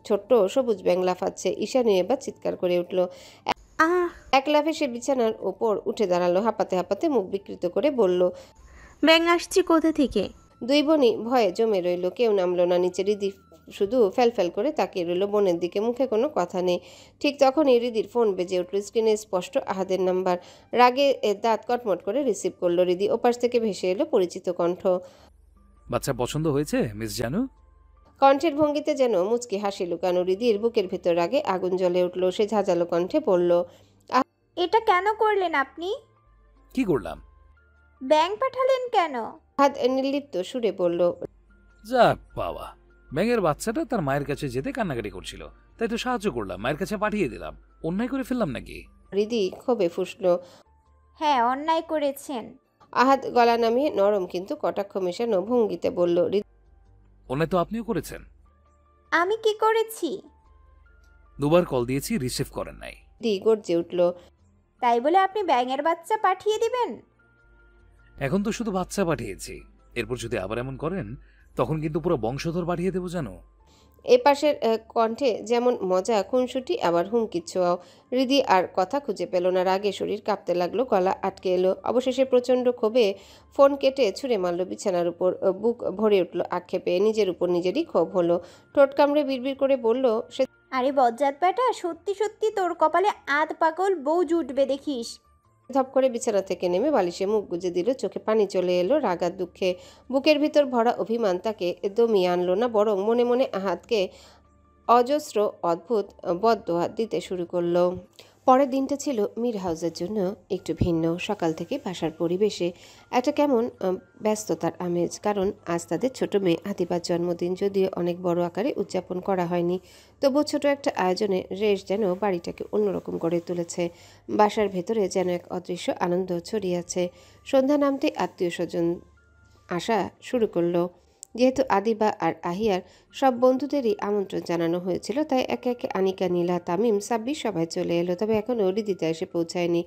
ছোট্ট সবুজ ব্যাং লাফাচ্ছে। ঈশানী এবার চিৎকার করে উঠল। এক লাফে সে বিছানার ওপর উঠে দাঁড়ালো। হাঁপাতে হাঁপাতে মুখ বিকৃত করে বলল, ব্যাং আসছে কোথা থেকে? দুই বোনই ভয়ে জমে রইল। কেউ নামলো না নিচে। রিদি শুধু ফ্যাল করে তাকিয়ে রইল বোনের দিকে। মুখে কোনো কথা নেই। ঠিক তখনই রিদির ফোন বেজে উঠল। স্ক্রিনে স্পষ্ট আহাদের নাম্বার। রাগে দাঁত কটমট করে রিসিভ করলো রিদি। ওপাশ থেকে ভেসে এলো পরিচিত কণ্ঠ। বাচ্চা পছন্দ হয়েছে মিস জানু? কণ্ঠের ভঙ্গিতে যেন মুচকি হাসি লুকানো। রিদির বুকের ভেতর রাগে আগুন জ্বলে উঠল। সে ঝাঁঝালো কণ্ঠে বলল, এটা কেন করলেন আপনি? কি করলাম? ব্যাং পাঠালেন কেন? হাত নির্লিপ্ত সুরে বলল, যাক বাবা, ব্যাঙের বাচ্চাটা তার মায়ের কাছে যেতে কান্নাকাটি করছিল, তাই তো সাহায্য করলাম, মায়ের কাছে পাঠিয়ে দিলাম। অন্যায় করে ফেললাম নাকি? রিদি ক্ষোভে ফুঁসল। হ্যাঁ, অন্যায় করেছেন। আহাদ গলা নামিয়ে নরম কিন্তু কটাক্ষ মেশানো ভঙ্গিতে বলল, অন্যায় তো আপনিও করেছেন। আমি কি করেছি? দুবার কল দিয়েছি, রিসিভ করেন নাই। রিদি গর্জে উঠল, তাই বলে আপনি ব্যাঙের বাচ্চা পাঠিয়ে দিবেন? এখন তো শুধু বাচ্চা পাঠিয়েছি, এরপর যদি আবার এমন করেন তখন কিন্তু পুরো বংশধর পাঠিয়ে দেবো জানো। এপাশের কণ্ঠে যেমন মজা, খুনসুটি, আবার হুমকির ছোঁয়াও। রিদি আর কথা খুঁজে পেল না। রাগে শরীর কাঁপতে লাগলো, গলা আটকে এলো। অবশেষে প্রচণ্ড ক্ষোভে ফোন কেটে ছুঁড়ে মারল বিছানার উপর। বুক ভরে উঠল আক্ষেপে। নিজের উপর নিজেরই ক্ষোভ হলো। ঠোঁট কামড়ে বিড়বিড় করে বলল, সে আরে বজ্জাত বেটা, সত্যি সত্যি তোর কপালে আধ পাগল বউ জুটবে দেখিস। ধপ করে বিছানা থেকে নেমে বালিশে মুখ গুজে দিল। চোখে পানি চলে এলো রাগার দুঃখে। বুকের ভিতর ভরা অভিমান তাকে দমিয়ে আনলো না, বরং মনে মনে আহাতকে অজস্র অদ্ভুত বদদোয়া দিতে শুরু করলো। পরের দিনটা ছিল মীর হাউসের জন্য একটু ভিন্ন। সকাল থেকে বাসার পরিবেশে একটা কেমন ব্যস্ততার আমেজ। কারণ আজ তাদের ছোট মেয়ে আদিবার জন্মদিন। যদিও অনেক বড় আকারে উদযাপন করা হয়নি, তবুও ছোট একটা আয়োজনে রেশ যেন বাড়িটাকে অন্যরকম করে তুলেছে। বাসার ভেতরে যেন এক অদৃশ্য আনন্দ ছড়িয়ে আছে। সন্ধ্যা নামতে আত্মীয় স্বজন আসা শুরু করলো। যেহেতু আদিবা আর আহিয়ার সব বন্ধুদেরই আমন্ত্রণ জানানো হয়েছিল, তাই একে একে আনিকা, নীলা, তামিম, সাব্বির সবাই চলে এলো। তবে এখনও রিদিতা এসে পৌঁছায়নি।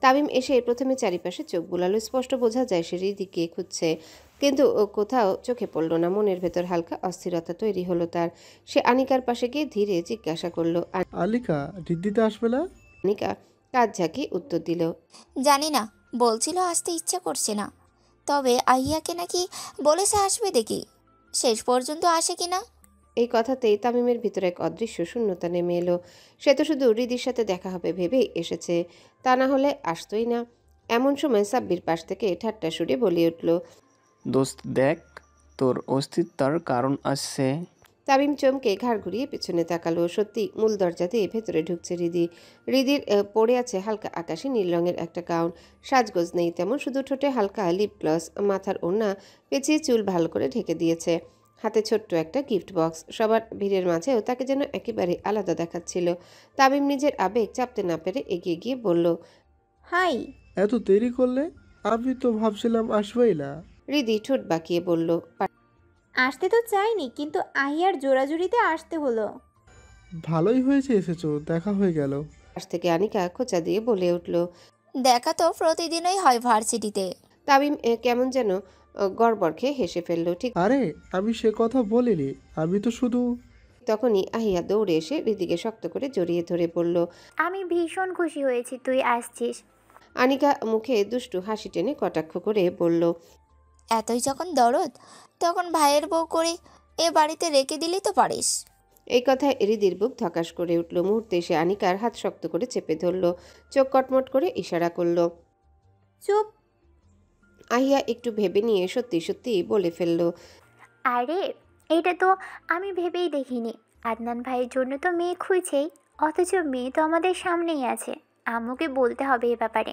তামিম এসে প্রথমে চারিপাশে চোখ বুলালো। স্পষ্ট বোঝা যায় সে রিদিকে খুঁজছে, কিন্তু কোথাও চোখে পড়ল না। মনের ভেতর হালকা অস্থিরতা তৈরি হলো তার। সে আনিকার পাশে গিয়ে ধীরে জিজ্ঞাসা করলো, আলিকা, রিদিতা আসবে না? আনিকা কাজ ঝাঁকি উত্তর দিল, জানি না, বলছিল আসতে ইচ্ছা করছে না, তবে আহিয়াকে নাকি বলেছে আসবে দেখি, শেষ পর্যন্ত আসে কিনা। এই কথাতেই তামিমের ভিতরে এক অদৃশ্য শূন্যতা নেমে এলো। সে তো শুধু হৃদির সাথে দেখা হবে ভেবেই এসেছে, তা না হলে আসতোই না। এমন সময় সাব্বির পাশ থেকে ঠাট্টা সুরে বলে উঠল, দোস্ত দেখ, তোর অস্তিত্বর কারণ আসছে। তামিম চমকে ঘাড় ঘুরিয়ে পেছনে তাকালো। সত্যি মূল দরজা দিয়ে ভেতরে ঢুকছে হৃদি। হৃদির পড়ে আছে হালকা আকাশি নীল রঙের একটা গাউন। সাজগোজ নেই তেমন, শুধু ঠোঁটে হালকা লিপ গ্লস, মাথার ওড়না পেঁচিয়ে চুল ভালো করে ঢেকে দিয়েছে। হাতে ছোট্ট একটা গিফট বক্স। সবার ভিড়ের মাঝেও তাকে যেন একেবারে আলাদা দেখাচ্ছিল। তামিম নিজের আবেগ চাপতে না পেরে এগিয়ে গিয়ে বলল, হাই। এত দেরি করলে? আমি তো ভাবছিলাম আসবেই না। হৃদি ঠোঁট বাঁকিয়ে বলল, আসতে তো চাইনি, কিন্তু আহিয়ার জোরাজুরিতে আসতে হলো। ভালোই হয়েছে এসেছো, দেখা হয়ে গেল। পাশ থেকে আনিকা খোঁচা দিয়ে বলে উঠল, দেখা তো প্রতিদিনই হয় ভার্সিটিতে। তামিম কেমন যেন গড়বড় খেয়ে হেসে ফেললো। ঠিক আরে আমি সে কথা বলিনি, আমি তো শুধু। তখনই আহিয়া দৌড়ে এসে হৃদিকে শক্ত করে জড়িয়ে ধরে বলল, আমি ভীষণ খুশি হয়েছি তুই আসছিস। আনিকা মুখে দুষ্টু হাসি টেনে কটাক্ষ করে বলল, এতই যখন দরদ, তখন ভাইয়ের বউ করে এ বাড়িতে রেখে দিলেই তো পারিস। এই কথায় হৃদির বুক ধকাস করে উঠল। মুহূর্তে সে আনিকার হাত শক্ত করে চেপে ধরল, চোখ কটমট করে ইশারা করল। চুপ। আহিয়া একটু ভেবে নিয়ে সত্যি সত্যি বলে ফেলল, আরে এটা তো আমি ভেবেই দেখিনি। আদনান ভাইয়ের জন্য তো মেয়ে খুঁজছেই, অথচ মেয়ে তো আমাদের সামনেই আছে। আম্মুকে বলতে হবে এ ব্যাপারে।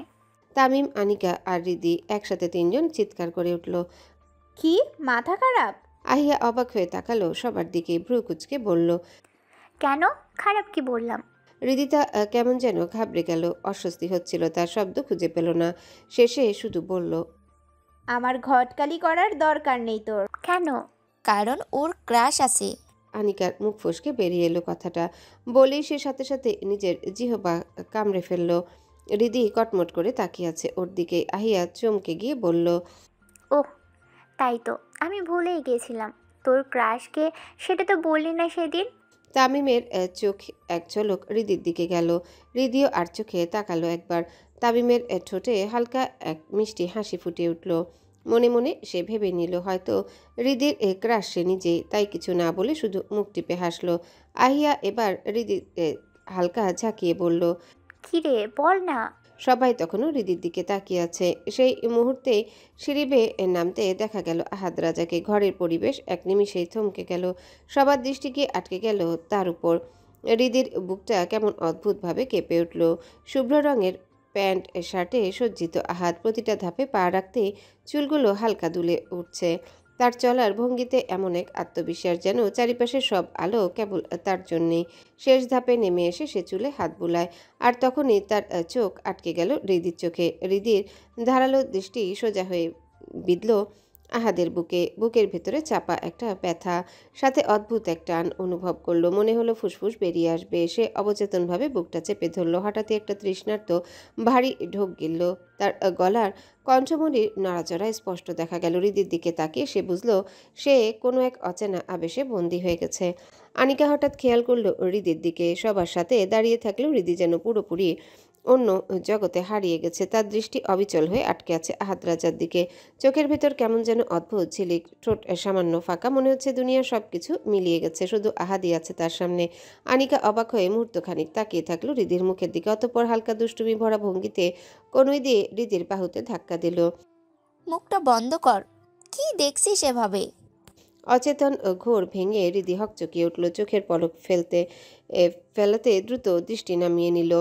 তামিম, আনিকা আর হৃদি একসাথে তিনজন চিৎকার করে উঠল। কি মাথা খারাপ? আহিয়া অবাক হয়ে তাকালো সবার দিকে, ভ্রু কুচকে বলল, কেন? খারাপ কি বললাম? হৃদিতা কেমন যেন ঘাবড়ে গেল। অস্বস্তি হচ্ছিল, তার শব্দ খুঁজে পেল না। শেষে শুধু বলল, আমার ঘটকালি করার দরকার নেই তোর। কেন? কারণ ওর ক্রাশ আছে। আনিকার মুখ ফসকে বেরিয়ে এলো কথাটা। বলেই সে সাথে সাথে নিজের জিহবা কামড়ে ফেলল। হৃদি কটমট করে তাকিয়ে আছে ওর দিকে। আহিয়া চমকে গিয়ে বলল, ওহ তাই তো, আমি ভুলেই গেছিলাম। তোর ক্রাশকে সেটা তো বললি না সেদিন। তামিমের চোখ এক ঝলক হৃদির দিকে গেল। হৃদিও আর চোখে তাকালো একবার। তামিমের ঠোঁটে হালকা এক মিষ্টি হাসি ফুটে উঠল। মনে মনে সে ভেবে নিল হয়তো হৃদির ক্রাশ সে নিজেই, তাই কিছু না বলে শুধু মুখ টিপে হাসলো। আহিয়া এবার হৃদির হালকা ঝাঁকিয়ে বলল, কিরে বল না। সবাই তখনও হৃদির দিকে তাকিয়ে আছে। সেই মুহূর্তে সিঁড়ি বেয়ে নামতে দেখা গেল আহাদ রাজাকে। ঘরের পরিবেশ এক নিমিষেই থমকে গেল। সবার দৃষ্টি গিয়ে আটকে গেল তার উপর। হৃদির বুকটা কেমন অদ্ভুতভাবে কেঁপে উঠল। শুভ্র রঙের প্যান্ট শার্টে সজ্জিত আহাদ প্রতিটা ধাপে পা রাখতে চুলগুলো হালকা দুলে উঠছে। তার চলার ভঙ্গিতে এমন এক আত্মবিশ্বাস যেন চারিপাশে সব আলো কেবল তার জন্যেই। শেষ ধাপে নেমে এসে সে চুলে হাত বুলায়। আর তখনই তার চোখ আটকে গেল হৃদির চোখে। হৃদির ধারালো দৃষ্টি সোজা হয়ে বিঁধল আহাদের বুকে। বুকের ভেতরে চাপা একটা ব্যথা, সাথে অদ্ভুত এক টান অনুভব করলো। মনে হলো ফুসফুস বেরিয়ে আসবে। সে অবচেতনভাবে বুকটা চেপে ধরলো। হঠাৎই একটা তৃষ্ণার্ত ভারী ঢোক গিলল তার গলার। কণ্ঠমণির নড়াচড়া স্পষ্ট দেখা গেল। হৃদির দিকে তাকিয়ে সে বুঝল সে কোনো এক অচেনা আবেশে বন্দী হয়ে গেছে। আনিকা হঠাৎ খেয়াল করলো হৃদির দিকে। সবার সাথে দাঁড়িয়ে থাকলেও হৃদি যেন পুরোপুরি অন্য জগতে হারিয়ে গেছে। তার দৃষ্টি অবিচল হয়ে আটকে আছে আহাদ রাজার দিকে। চোখের ভেতর কেমন যেন অদ্ভুত ঝিলিক, ঠোঁট সামান্য ফাঁকা। মনে হচ্ছে দুনিয়ার সবকিছু মিলিয়ে গেছে, শুধু আহাদই আছে তার সামনে। আনিকা অবাক হয়ে মুহূর্তখানিক তাকিয়ে থাকলো হৃদির মুখের দিকে। অতঃপর হালকা দুষ্টুমি ভরা ভঙ্গিতে কনুই দিয়ে হৃদির বাহুতে ধাক্কা দিল। মুখটা বন্ধ কর, কি দেখছিস এভাবে? অচেতন ঘোর ভেঙে হৃদি হকচকিয়ে উঠল। চোখের পলক ফেলাতে দ্রুত দৃষ্টি নামিয়ে নিল।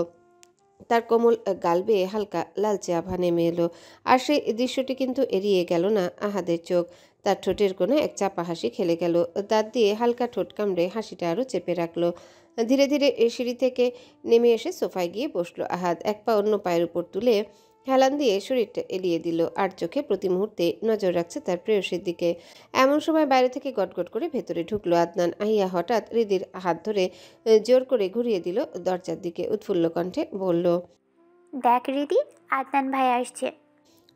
তার কোমল গাল বেয়ে হালকা লালচে আভা নেমে এলো। আর সেই দৃশ্যটি কিন্তু এড়িয়ে গেল না আহাদের চোখ। তার ঠোঁটের কোণে এক চাপা হাসি খেলে গেল। দাঁত দিয়ে হালকা ঠোঁট কামড়ে হাসিটা আরও চেপে রাখলো। ধীরে ধীরে সিঁড়ি থেকে নেমে এসে সোফায় গিয়ে বসলো আহাদ। এক পা অন্য পায়ের উপর তুলে হেলান দিয়ে শরীরটা এলিয়ে দিল। আর চোখে প্রতি মুহূর্তে নজর রাখছে তার প্রেয়সীর দিকে। এমন সময় বাইরে থেকে গটগট করে ভেতরে ঢুকলো আদনান। আহিয়া হঠাৎ হৃদির হাত ধরে জোর করে ঘুরিয়ে দিল দরজার দিকে। উৎফুল্ল কণ্ঠে বলল, দেখ হৃদি, আদনান ভাই আসছে।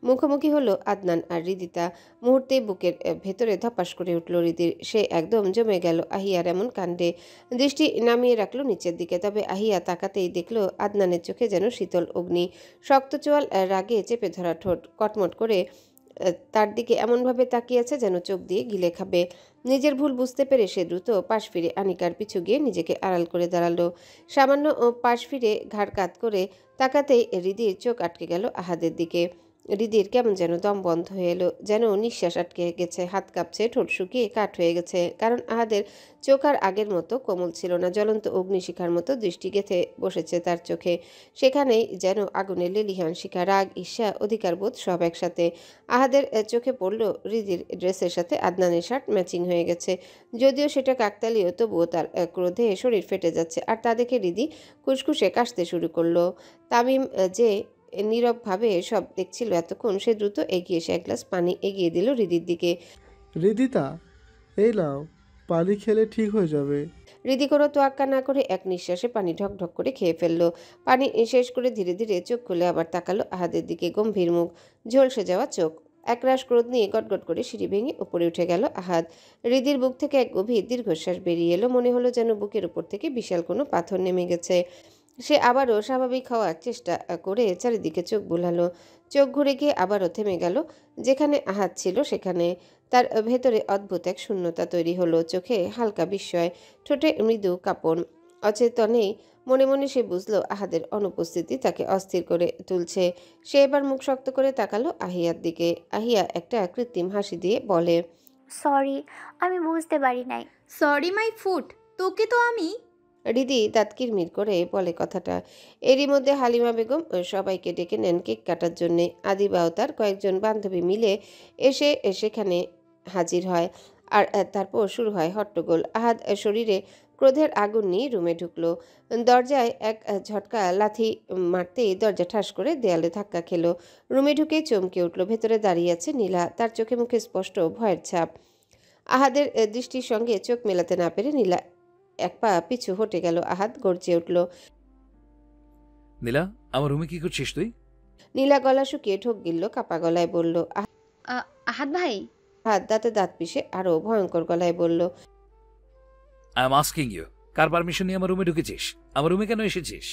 মুখোমুখি হলো আদনান আর হৃদিতা। মুহূর্তে বুকের ভেতরে ধপাস করে উঠল হৃদির। সে একদম জমে গেল আহিয়ার এমন কাণ্ডে। দৃষ্টি নামিয়ে রাখলো নিচের দিকে। তবে আহিয়া তাকাতেই দেখলো আদনানের চোখে যেন শীতল অগ্নি। শক্ত চোয়াল, রাগে চেপে ধরা ঠোঁট, কটমট করে তার দিকে এমনভাবে তাকিয়ে আছে যেন চোখ দিয়ে গিলে খাবে। নিজের ভুল বুঝতে পেরে সে দ্রুত পাশ ফিরে আনিকার পিছু গিয়ে নিজেকে আড়াল করে দাঁড়ালো। সামান্য পাশ ফিরে ঘাড় কাত করে তাকাতেই হৃদির চোখ আটকে গেল আহাদের দিকে। হৃদির কেমন যেন দম বন্ধ হয়ে এলো, যেন নিঃশ্বাস আটকে গেছে, হাত কাঁপছে, ঠোঁট শুকিয়ে কাঠ হয়ে গেছে। কারণ আহাদের চোখ আর আগের মতো কোমল ছিল না, জ্বলন্ত অগ্নিশিখার মতো দৃষ্টি গেঁথে বসেছে তার চোখে। সেখানেই যেন আগুনের লেলিহান শিখা, রাগ, ঈর্ষা, অধিকারবোধ সব একসাথে। আহাদের চোখে পড়ল হৃদির ড্রেসের সাথে আদনানের শার্ট ম্যাচিং হয়ে গেছে। যদিও সেটা কাকতালীয়, তবুও তার ক্রোধে শরীর ফেটে যাচ্ছে। আর তা দেখে হৃদি খুশখুশে কাশতে শুরু করলো। তামিম যে নীরবভাবে সব দেখছিল এতক্ষণ, সে দ্রুত এগিয়ে এসে এক গ্লাস পানি এগিয়ে দিল হৃদির দিকে। হৃদিতা, এই নাও, পানি খেলে ঠিক হয়ে যাবে। হৃদি কোনো তোয়াক্কা না করে এক নিঃশ্বাসে পানি ঢক ঢক করে খেয়ে ফেললো। পানি শেষ করে ধীরে ধীরে চোখ খুলে আবার তাকালো আহাদের দিকে। গম্ভীর মুখ, ঝলসে যাওয়া চোখ। একরাশ ক্রোধ নিয়ে গটগট করে সিঁড়ি ভেঙে উপরে উঠে গেল আহাদ। হৃদির বুক থেকে এক গভীর দীর্ঘশ্বাস বেরিয়ে এলো। মনে হলো যেন বুকের উপর থেকে বিশাল কোনো পাথর নেমে গেছে। সে আবারও স্বাভাবিক হওয়ার চেষ্টা করে চারিদিকে চোখ বুলালো। চোখ ঘুরে গিয়ে আবারও থেমে গেল। যেখানে আহাদ ছিল সেখানে তার ভেতরে অদ্ভুত এক শূন্যতা তৈরি হলো। চোখে হালকা বিস্ময়, ঠোঁটে মৃদু কাঁপন। অচেতনেই মনে মনে সে বুঝলো আহাদের অনুপস্থিতি তাকে অস্থির করে তুলছে। সে এবার মুখ শক্ত করে তাকালো আহিয়ার দিকে। আহিয়া একটা কৃত্রিম হাসি দিয়ে বলে, সরি, আমি বুঝতে পারি নাই। সরি মাই ফুট, তোকে তো আমি। হৃদি দাঁত কিরমির করে বলে কথাটা। এরই মধ্যে হালিমা বেগম সবাইকে ডেকে নেন কেক কাটার জন্যে। আদিবা ও তার কয়েকজন বান্ধবী মিলে এসে সেখানে হাজির হয়। আর তারপর শুরু হয় হট্টগোল। আহাদ শরীরে ক্রোধের আগুন নিয়ে রুমে ঢুকলো। দরজায় এক ঝটকা লাথি মারতেই দরজা ঠাস করে দেয়ালে ধাক্কা খেলো। রুমে ঢুকে চমকে উঠল। ভেতরে দাঁড়িয়ে আছে নীলা, তার চোখে মুখে স্পষ্ট ভয়ের ছাপ। আহাদের দৃষ্টির সঙ্গে চোখ মেলাতে না পেরে নীলা এক পা পিছু হটে গেল। আহাদ গর্জে উঠল, নীলা, আমার রুমে কি করছিস তুই? নীলা গলা শুকিয়ে ঢোক গিলল, কাপা গলায় বলল, আহাদ ভাই। আহাদ দাঁতে দাঁত পিষে আরো ভয়ঙ্কর গলায় বলল, আই এম আস্কিং ইউ, কার পারমিশন নিয়ে আমার রুমে ঢুকেছিস? আমার রুমে কেন এসেছিস?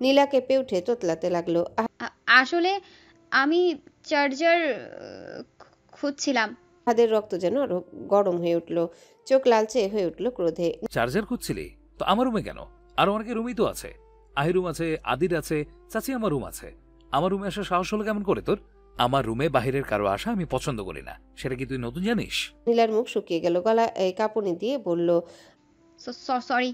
নীলা কেঁপে উঠে তোতলাতে লাগলো, আসলে আমি চার্জার খুঁজছিলাম। আহাদের রক্ত যেন আরো গরম হয়ে উঠল, চোখ লালচে হয়ে উঠল ক্রোধে। চার্জার খুঁজছিলি তো আমার রুমে কেন? আরো অনেকের রুমই তো আছে। আহি রুম আছে, আদির আছে, চাচি আমার রুম আছে। আমার রুমে আসার সাহস হলো কেমন করে তোর? আমার রুমে বাহিরের কারো আসা আমি পছন্দ করি না, সেটা কি তুই নতুন জানিস? নীলার মুখ শুকিয়ে গেল, গলা কাঁপুনি দিয়ে বলল, সরি।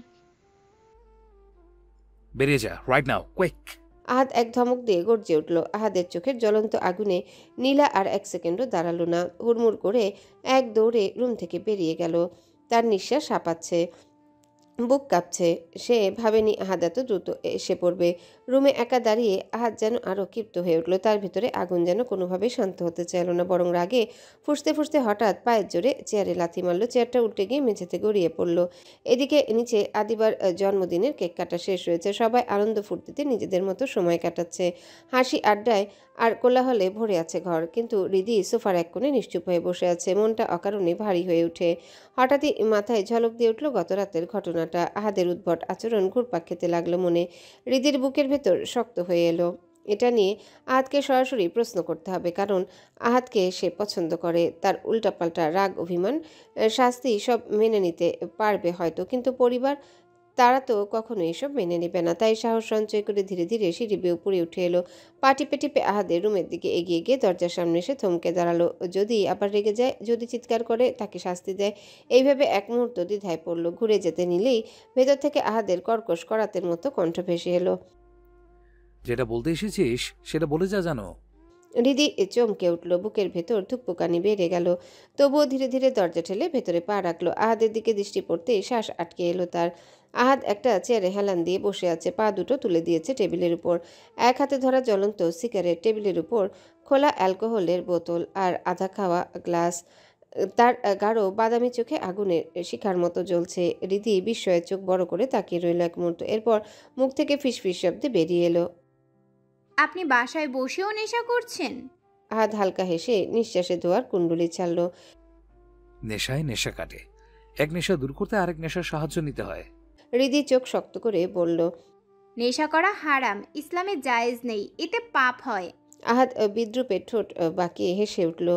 বেরিয়ে যা রাইট নাও, কুইক। আহাদ এক ধমক দিয়ে গর্জে উঠল। আহাদের চোখের জ্বলন্ত আগুনে নীলা আর এক সেকেন্ডও দাঁড়ালো না। হুড়মুড় করে এক দৌড়ে রুম থেকে বেরিয়ে গেল। তার নিঃশ্বাস হাঁপাচ্ছে, বুক কাঁপছে। সে ভাবেনি আহাদ এত দ্রুত এসে পড়বে। রুমে একা দাঁড়িয়ে আহাদ যেন আরও ক্ষিপ্ত হয়ে উঠল। তার ভিতরে আগুন যেন কোনোভাবেই শান্ত হতে চাইল না, বরং রাগে ফুঁসতে ফুঁসতে হঠাৎ পায়ের জোরে চেয়ারে লাথি মারল। চেয়ারটা উল্টে গিয়ে মেঝেতে গড়িয়ে পড়ল। এদিকে নিচে আদিবার জন্মদিনের কেক কাটা শেষ হয়েছে। সবাই আনন্দ ফুর্তিতে নিজেদের মতো সময় কাটাচ্ছে। হাসি আড্ডায় আর কোলাহলে ভরে আছে ঘর। কিন্তু হৃদি সোফার এক কোণে নিশ্চুপ হয়ে বসে আছে, মনটা অকারণে ভারী হয়ে উঠে। হঠাৎই মাথায় ঝলক দিয়ে উঠল গত রাতের ঘটনাটা। আহাদের উদ্ভট আচরণ ঘুরপাক খেতে লাগলো মনে। হৃদির বুকের ভেতর শক্ত হয়ে এলো। এটা নিয়ে আহাদকে সরাসরি প্রশ্ন করতে হবে, কারণ আহাদকে সে পছন্দ করে। তার উল্টাপাল্টা রাগ, অভিমান, শাস্তি সব মেনে নিতে পারবে হয়তো, কিন্তু পরিবার তারা তো কখনো এসব মেনে নেবে না। তাই সাহস সঞ্চয় করে ধীরে ধীরে সিঁড়ি বেয়ে উপরে উঠে এলো। পা টিপে টিপে আহাদের রুমের দিকে এগিয়ে গিয়ে দরজার সামনে এসে থমকে দাঁড়ালো। যদি আবার রেগে যায়, যদি চিৎকার করে, তাকে শাস্তি দেয়, এইভাবে এক মুহূর্ত দ্বিধায় পড়ল। ঘুরে যেতে নিলেই ভেতর থেকে আহাদের কর্কশ করাতের মতো কণ্ঠ ভেসে এলো, যেটা বলতে এসেছিস সেটা বলে যা। জানো, হৃদি চমকে উঠল, বুকের ভেতর থুকপোকানি বেড়ে গেল। তবুও ধীরে ধীরে দরজা ঠেলে ভেতরে পা রাখলো। আহাদের দিকে দৃষ্টি পড়তেই শ্বাস আটকে এলো তার। আহাদ একটা চেয়ারে হেলান দিয়ে বসে আছে, পা দুটো তুলে দিয়েছে টেবিলের উপর। এক হাতে ধরা জ্বলন্ত সিগারেট, টেবিলের উপর খোলা অ্যালকোহলের বোতল আর আধা খাওয়া গ্লাস। তার গাঢ় বাদামি চোখে আগুনের শিখার মতো জ্বলছে। হৃদি বিস্ময়ে চোখ বড় করে তাকিয়ে রইল এক মুহূর্ত। এরপর মুখ থেকে ফিসফিস শব্দে বেরিয়ে এলো, আপনি বাসায় বসেও নেশা করছেন? আহাদ হালকা হেসে নিঃশ্বাসে ধোয়ার কুণ্ডলি ছাড়ল। নেশায় নেশা কাটে, এক নেশা দূর করতে আরেক নেশার সাহায্য নিতে হয়। হৃদি চোখ শক্ত করে বলল, নেশা করা হারাম, ইসলামে জায়েজ নেই, এতে পাপ হয়। আহাদ বিদ্রুপে ঠোঁট বাঁকিয়ে হেসে উঠল।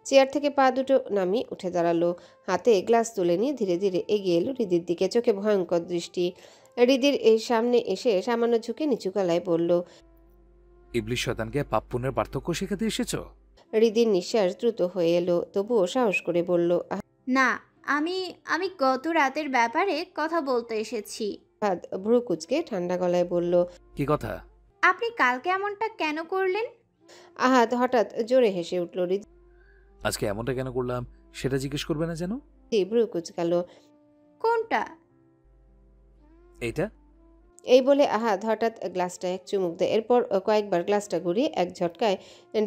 চেয়ার থেকে পা দুটো নামিয়ে উঠে দাঁড়ালো। হাতে গ্লাস তুলে নিয়ে ধীরে ধীরে এগিয়ে এলো হৃদির দিকে, চোখে ভয়ঙ্কর দৃষ্টি। হৃদির এই সামনে এসে সামান্য ঝুঁকে নিচু গলায় বলল, ইবলিশ শয়তানকে পাপ পুণ্যের পার্থক্য শেখাতে এসেছো? হৃদির নিঃশ্বাস দ্রুত হয়ে এলো, তবুও সাহস করে বলল, না, আমি আমি গত রাতের ব্যাপারে কথা বলতে এসেছি। আহাদ ভ্রু কুচকে ঠান্ডা গলায় বলল, কি কথা? আপনি কালকে এমনটা কেন করলেন? আহাদ হঠাৎ জোরে হেসে উঠল। হৃদি আজকে এমনটা কেন করলাম সেটা জিজ্ঞেস করবে না যেন? ভ্রু কুচকালো। কোনটা? এইটা। এই বলে আহাদ হঠাৎ গ্লাসটা এক চুমুক দেয়, এরপর কয়েকবার গ্লাসটা ঘুরিয়ে এক ঝটকায়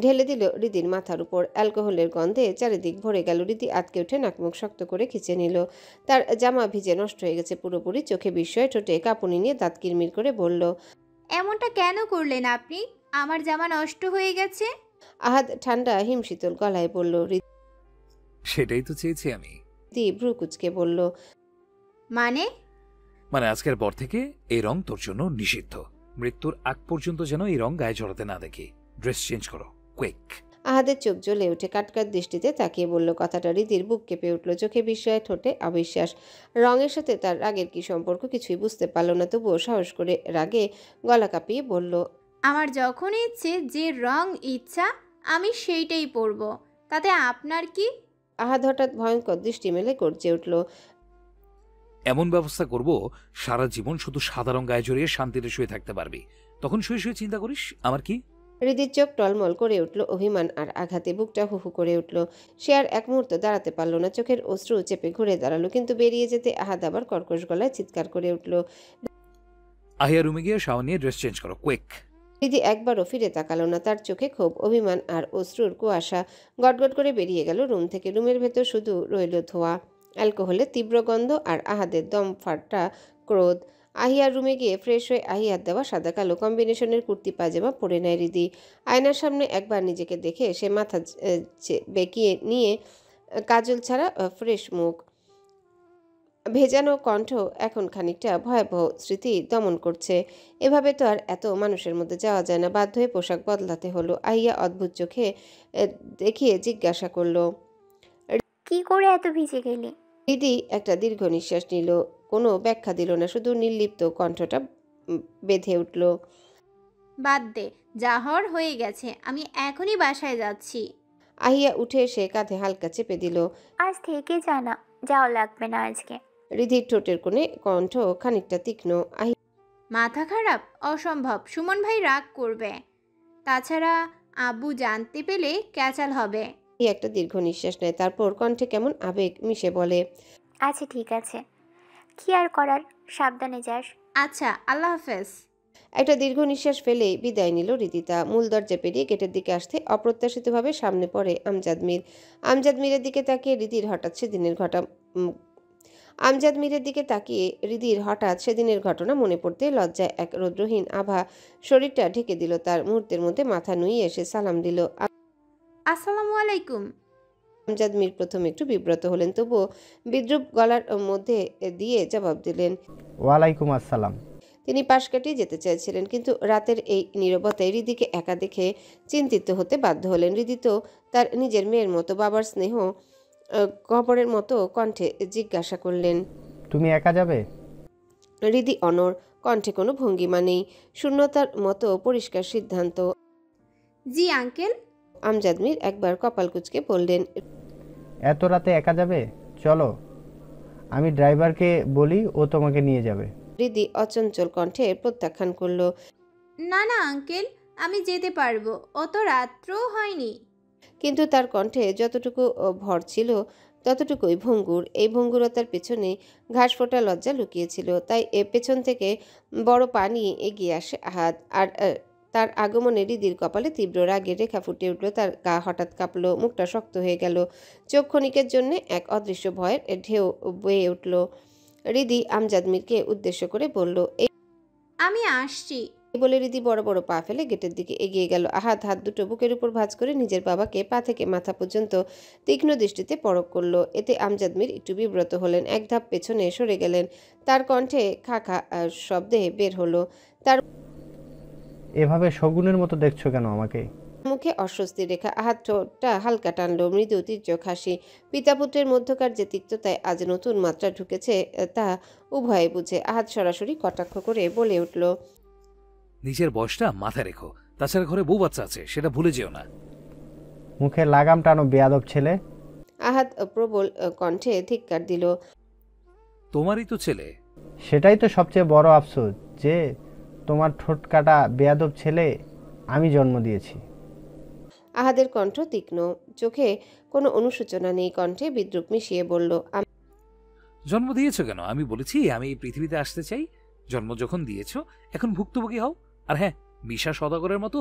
ঢেলে দিল হৃদির মাথার উপর। অ্যালকোহলের গন্ধে চারিদিক ভরে গেল। হৃদি আটকে উঠে নাকমুখ শক্ত করে খিচে নিল। তার জামা ভিজে নষ্ট হয়ে গেছে পুরোপুরি। চোখে বিস্ময়, ঠোঁটে কাঁপুনি নিয়ে দাঁত কিরমির করে বলল, এমনটা কেন করলেন আপনি? আমার জামা নষ্ট হয়ে গেছে। আহাদ ঠান্ডা হিমশীতল গলায় বলল। সেটাই তো চেয়েছি আমি। হৃদি ভ্রু কুচকে বলল, মানে আজকের পর থেকে এই রং তোর জন্য নিষিদ্ধ। মৃত্যুর আগ পর্যন্ত যেন এই রং গায়ে জড়াতে না দেখি। ড্রেস চেঞ্জ করো, কুইক। আহাদের চোখ জ্বলে উঠে কাটকাট দৃষ্টিতে তাকিয়ে বলল কথাটা। হৃদির বুক কেঁপে উঠল, চোখে বিস্ময়, ঠোঁটে অবিশ্বাস। রঙের সাথে তার রাগের কি সম্পর্ক কিছুই বুঝতে পারল না, তবুও সাহস করে রাগে গলা কাঁপিয়ে বলল, আমার যখন ইচ্ছে, যে রং ইচ্ছা আমি সেইটাই পরব, তাতে আপনার কি? আহাদ হঠাৎ ভয়ঙ্কর দৃষ্টি মেলে গর্জে উঠল, এমন ব্যবস্থা করব সারা জীবন শুধু সাদা রং গায়ে জড়িয়ে শান্তিতে শুয়ে থাকতে পারবি। তখন শুয়ে শুয়ে চিন্তা করিস আমার কি। হৃদির চোখ টলমল করে উঠল অভিমান আর আঘাতে। বুকটা হুহু করে উঠল। সে আর এক মুহূর্ত দাঁড়াতে পারল না। চোখের অশ্রু চেপে ঘুরে দাঁড়ালো, কিন্তু বেরিয়ে যেতে আহাদ আবার কর্কশ গলায় চিৎকার করে উঠল, আহিয়া রুমে গিয়ে শাওয়ার নিয়ে ড্রেস চেঞ্জ করো, কুইক। হৃদি একবারও ফিরে তাকালো না। তার চোখে ক্ষোভ, অভিমান আর অশ্রুর কুয়াশা। গটগট করে বেরিয়ে গেল রুম থেকে। রুমের ভেতর শুধু রইল ধোঁয়া, অ্যালকোহলের তীব্র গন্ধ আর আহাদের দম ফাটা ক্রোধ। আহিয়ার রুমে গিয়ে ফ্রেশ হয়ে আহিয়ার দেওয়া সাদা কালো কম্বিনেশনের কুর্তি পায়জামা পরে নেয় হৃদি। আয়নার সামনে একবার নিজেকে দেখে সে মাথা বেঁকিয়ে নিয়ে, কাজল ছাড়া ফ্রেশ মুখ, ভেজানো কণ্ঠ এখন খানিকটা ভয়াবহ স্মৃতি দমন করছে। এভাবে তো আর এত মানুষের মধ্যে যাওয়া যায় না। বাধ্য হয়ে পোশাক বদলাতে হলো। আহিয়া অদ্ভুত চোখে দেখিয়ে জিজ্ঞাসা করলো, কি করে এত ভিজে গেলি? হৃদি একটা দীর্ঘ নিঃশ্বাস নিল, কোনো ব্যাখ্যা দিল না, শুধু নির্লিপ্ত কণ্ঠটা বেঁধে উঠল, বাদ দে, যা হওয়ার হয়ে গেছে, আমি এখনই বাসায় যাচ্ছি। আহিয়া উঠে এসে কাঁধে হালকা চেপে দিল, আজ থেকে জানা, যাও লাগবে না আজকে। হৃদির ঠোঁটের কোণে কণ্ঠ খানিকটা তীক্ষ্ণ, মাথা খারাপ? অসম্ভব, সুমন ভাই রাগ করবে, তাছাড়া আব্বু জানতে পেলে ক্যাচাল হবে। একটা দীর্ঘ নিঃশ্বাস নেয়, তারপর কণ্ঠে কেমন আবেগ মিশে বলে, আচ্ছা ঠিক আছে, কি আর করার, সাবধানে যাস। আচ্ছা, আল্লাহ হাফেজ। একটা দীর্ঘ নিঃশ্বাস ফেলে বিদায় নিল রিদিতা। মূল দরজা পেরিয়ে গেটের দিকে আসতে অপ্রত্যাশিতভাবে সামনে পড়ে আমজাদ মীর। আমজাদ মীরের দিকে তাকিয়ে হৃদির হঠাৎ সেদিনের ঘটনা মনে পড়তে লজ্জায় এক রৌদ্রহীন আভা শরীরটা ঢেকে দিল তার। মুহূর্তের মধ্যে মাথা নুইয়ে এসে সালাম দিল, আসসালামু আলাইকুম। আমজাদ মীর প্রথম একটু বিব্রত হলেন, তবুও বিদ্রুপ গলার মধ্যে দিয়ে জবাব দিলেন, ওয়ালাইকুম আসসালাম। তিনি পাশ কাটিয়ে যেতে চাইছিলেন, কিন্তু রাতের এই নীরবতায় হৃদিকে একা দেখে চিন্তিত হতে বাধ্য হলেন। হৃদি তো তার নিজের মেয়ের মতো, বাবার স্নেহ খবরের মতো কণ্ঠে জিজ্ঞাসা করলেন, তুমি একা যাবে? হৃদি অনড়, কণ্ঠে কোনো ভঙ্গিমা নেই, শূন্যতার মতো পরিষ্কার সিদ্ধান্ত। জি আঙ্কেল। আমজাদ মীর একবার কপাল কুঁচকে বললেন, এত রাতে একা যাবে? চলো, আমি ড্রাইভারকে বলি, ও তোমাকে নিয়ে যাবে। হৃদি অচঞ্চল কণ্ঠে প্রত্যাখ্যান করল, না না আঙ্কেল, আমি যেতে পারবো, অত রাত্রও হয়নি। কিন্তু তার কণ্ঠে যতটুকু ভর ছিল ততটুকুই ভঙ্গুর। এই ভঙ্গুরতার পেছনে ঘাস ফোটা লজ্জা লুকিয়েছিল। তাই পেছন থেকে বড় পা নিয়ে এগিয়ে আসে আহাদ। আর তার আগমনে হৃদির কপালে তীব্র রাগের রেখা ফুটে উঠল। তার গা হঠাৎ কাঁপলো, মুখটা শক্ত হয়ে গেল, চোখ ক্ষণিকের জন্য এক অদৃশ্য ভয়ের ঢেউ বয়ে উঠল। হৃদি আমজাদ মীরকে উদ্দেশ্য করে বলল, আমি আসছি। বলে হৃদি বড় বড় পা ফেলে গেটের দিকে এগিয়ে গেল। আহাদ হাত দুটো বুকের উপর ভাঁজ করে নিজের বাবাকে পা থেকে মাথা পর্যন্ত তীক্ষ্ণ দৃষ্টিতে পরখ করলো। এতে আমজাদ মীর একটু বিব্রত হলেন, এক ধাপ পেছনে সরে গেলেন। তার কণ্ঠে খা খা শব্দে বের হলো, তার এভাবে শগুনের মতো দেখছো কেন আমাকে? মুখে অস্বস্তির রেখা। আহাদ ঠোঁটটা হালকা টানলো, মৃদু তির্যক হাসি। পিতাপুত্রের মধ্যকার যে তিক্ততায় আজ নতুন মাত্রা ঢুকেছে তা উভয়ে বুঝে। আহাদ সরাসরি কটাক্ষ করে বলে উঠল, নিজের বয়সটা মাথায় রেখো, তাছাড়া ঘরে বউ বাচ্চা আছে, সেটা ভুলে যেও না। মুখে লাগাম টানো বেয়াদব ছেলে। আহাদ প্রবল কণ্ঠে ধিক্কার দিল, তোমারই তো ছেলে। সেটাই তো সবচেয়ে বড় আফসোস যে তোমার ঠোঁট কাটা বেয়াদব ছেলে আমি জন্ম দিয়েছি। আহাদের কণ্ঠ তীক্ষ্ণ, চোখে কোনো অনুশোচনা নেই, কণ্ঠে বিদ্রুপ মিশিয়ে বলল, জন্ম দিয়েছো কেন? আমি বলেছি আমি এই পৃথিবীতে আসতে চাই। জন্ম যখন দিয়েছো এখন ভুক্তভোগী হও। আর হ্যাঁ, মিশা সদাগরের মতো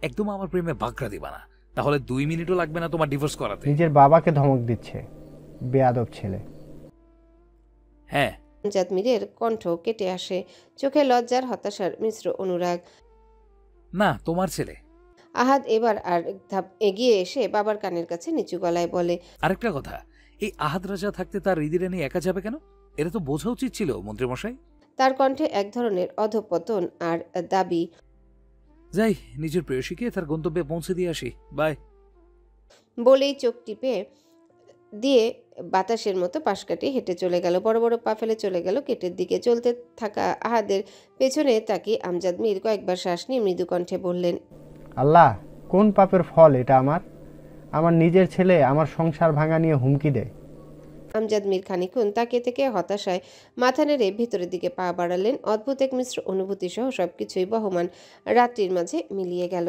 একদম আমার প্রেমে বাগড়া দিবা না, তাহলে 2 মিনিটও লাগবে না তোমার ডিভোর্স করাতে। নিজের বাবাকে ধমক দিচ্ছে বেয়াদব ছেলে। হ্যাঁ। আমজাদ মীরের কণ্ঠ কেটে আসে, চোখে লজ্জার হতাশার মিশ্র অনুরাগ। না, তোমার ছেলে। আহাদ এবার আর ধাপ এগিয়ে এসে বাবার কানের কাছে নিচু গলায় বলে, আরেকটা কথা, এই আহাদ রাজা থাকতে তার হৃদিরা নিয়ে একা যাবে কেন? এটা তো বোঝা উচিত ছিল মন্ত্রীমশাই। তার কণ্ঠে এক ধরনের অধঃপতন আর দাবি। যাই, নিজের প্রেয়সীকে তার গন্তব্যে পৌঁছে দিয়ে আসি। বাই। বলেই চোখ টিপে দিয়ে বাতাসের মতো পাশ কাটিয়ে হেঁটে চলে গেল। বড় বড় পা ফেলে চলে গেল গেটের দিকে। চলতে থাকা আহাদের পেছনে তাকিয়ে আমজাদ মীর কয়েকবার শ্বাস নিয়ে মৃদু কণ্ঠে বললেন, আল্লাহ, কোন পাপের ফল এটা আমার নিজের ছেলে আমার সংসার ভাঙা নিয়ে হুমকি দেয়। আমজাদ মীর খানিকক্ষণ তাকিয়ে থেকে হতাশায় মাথা নেড়ে ভেতরের দিকে পা বাড়ালেন। অদ্ভুত এক মিশ্র অনুভূতি সহ সবকিছুই বহমান রাত্রির মাঝে মিলিয়ে গেল।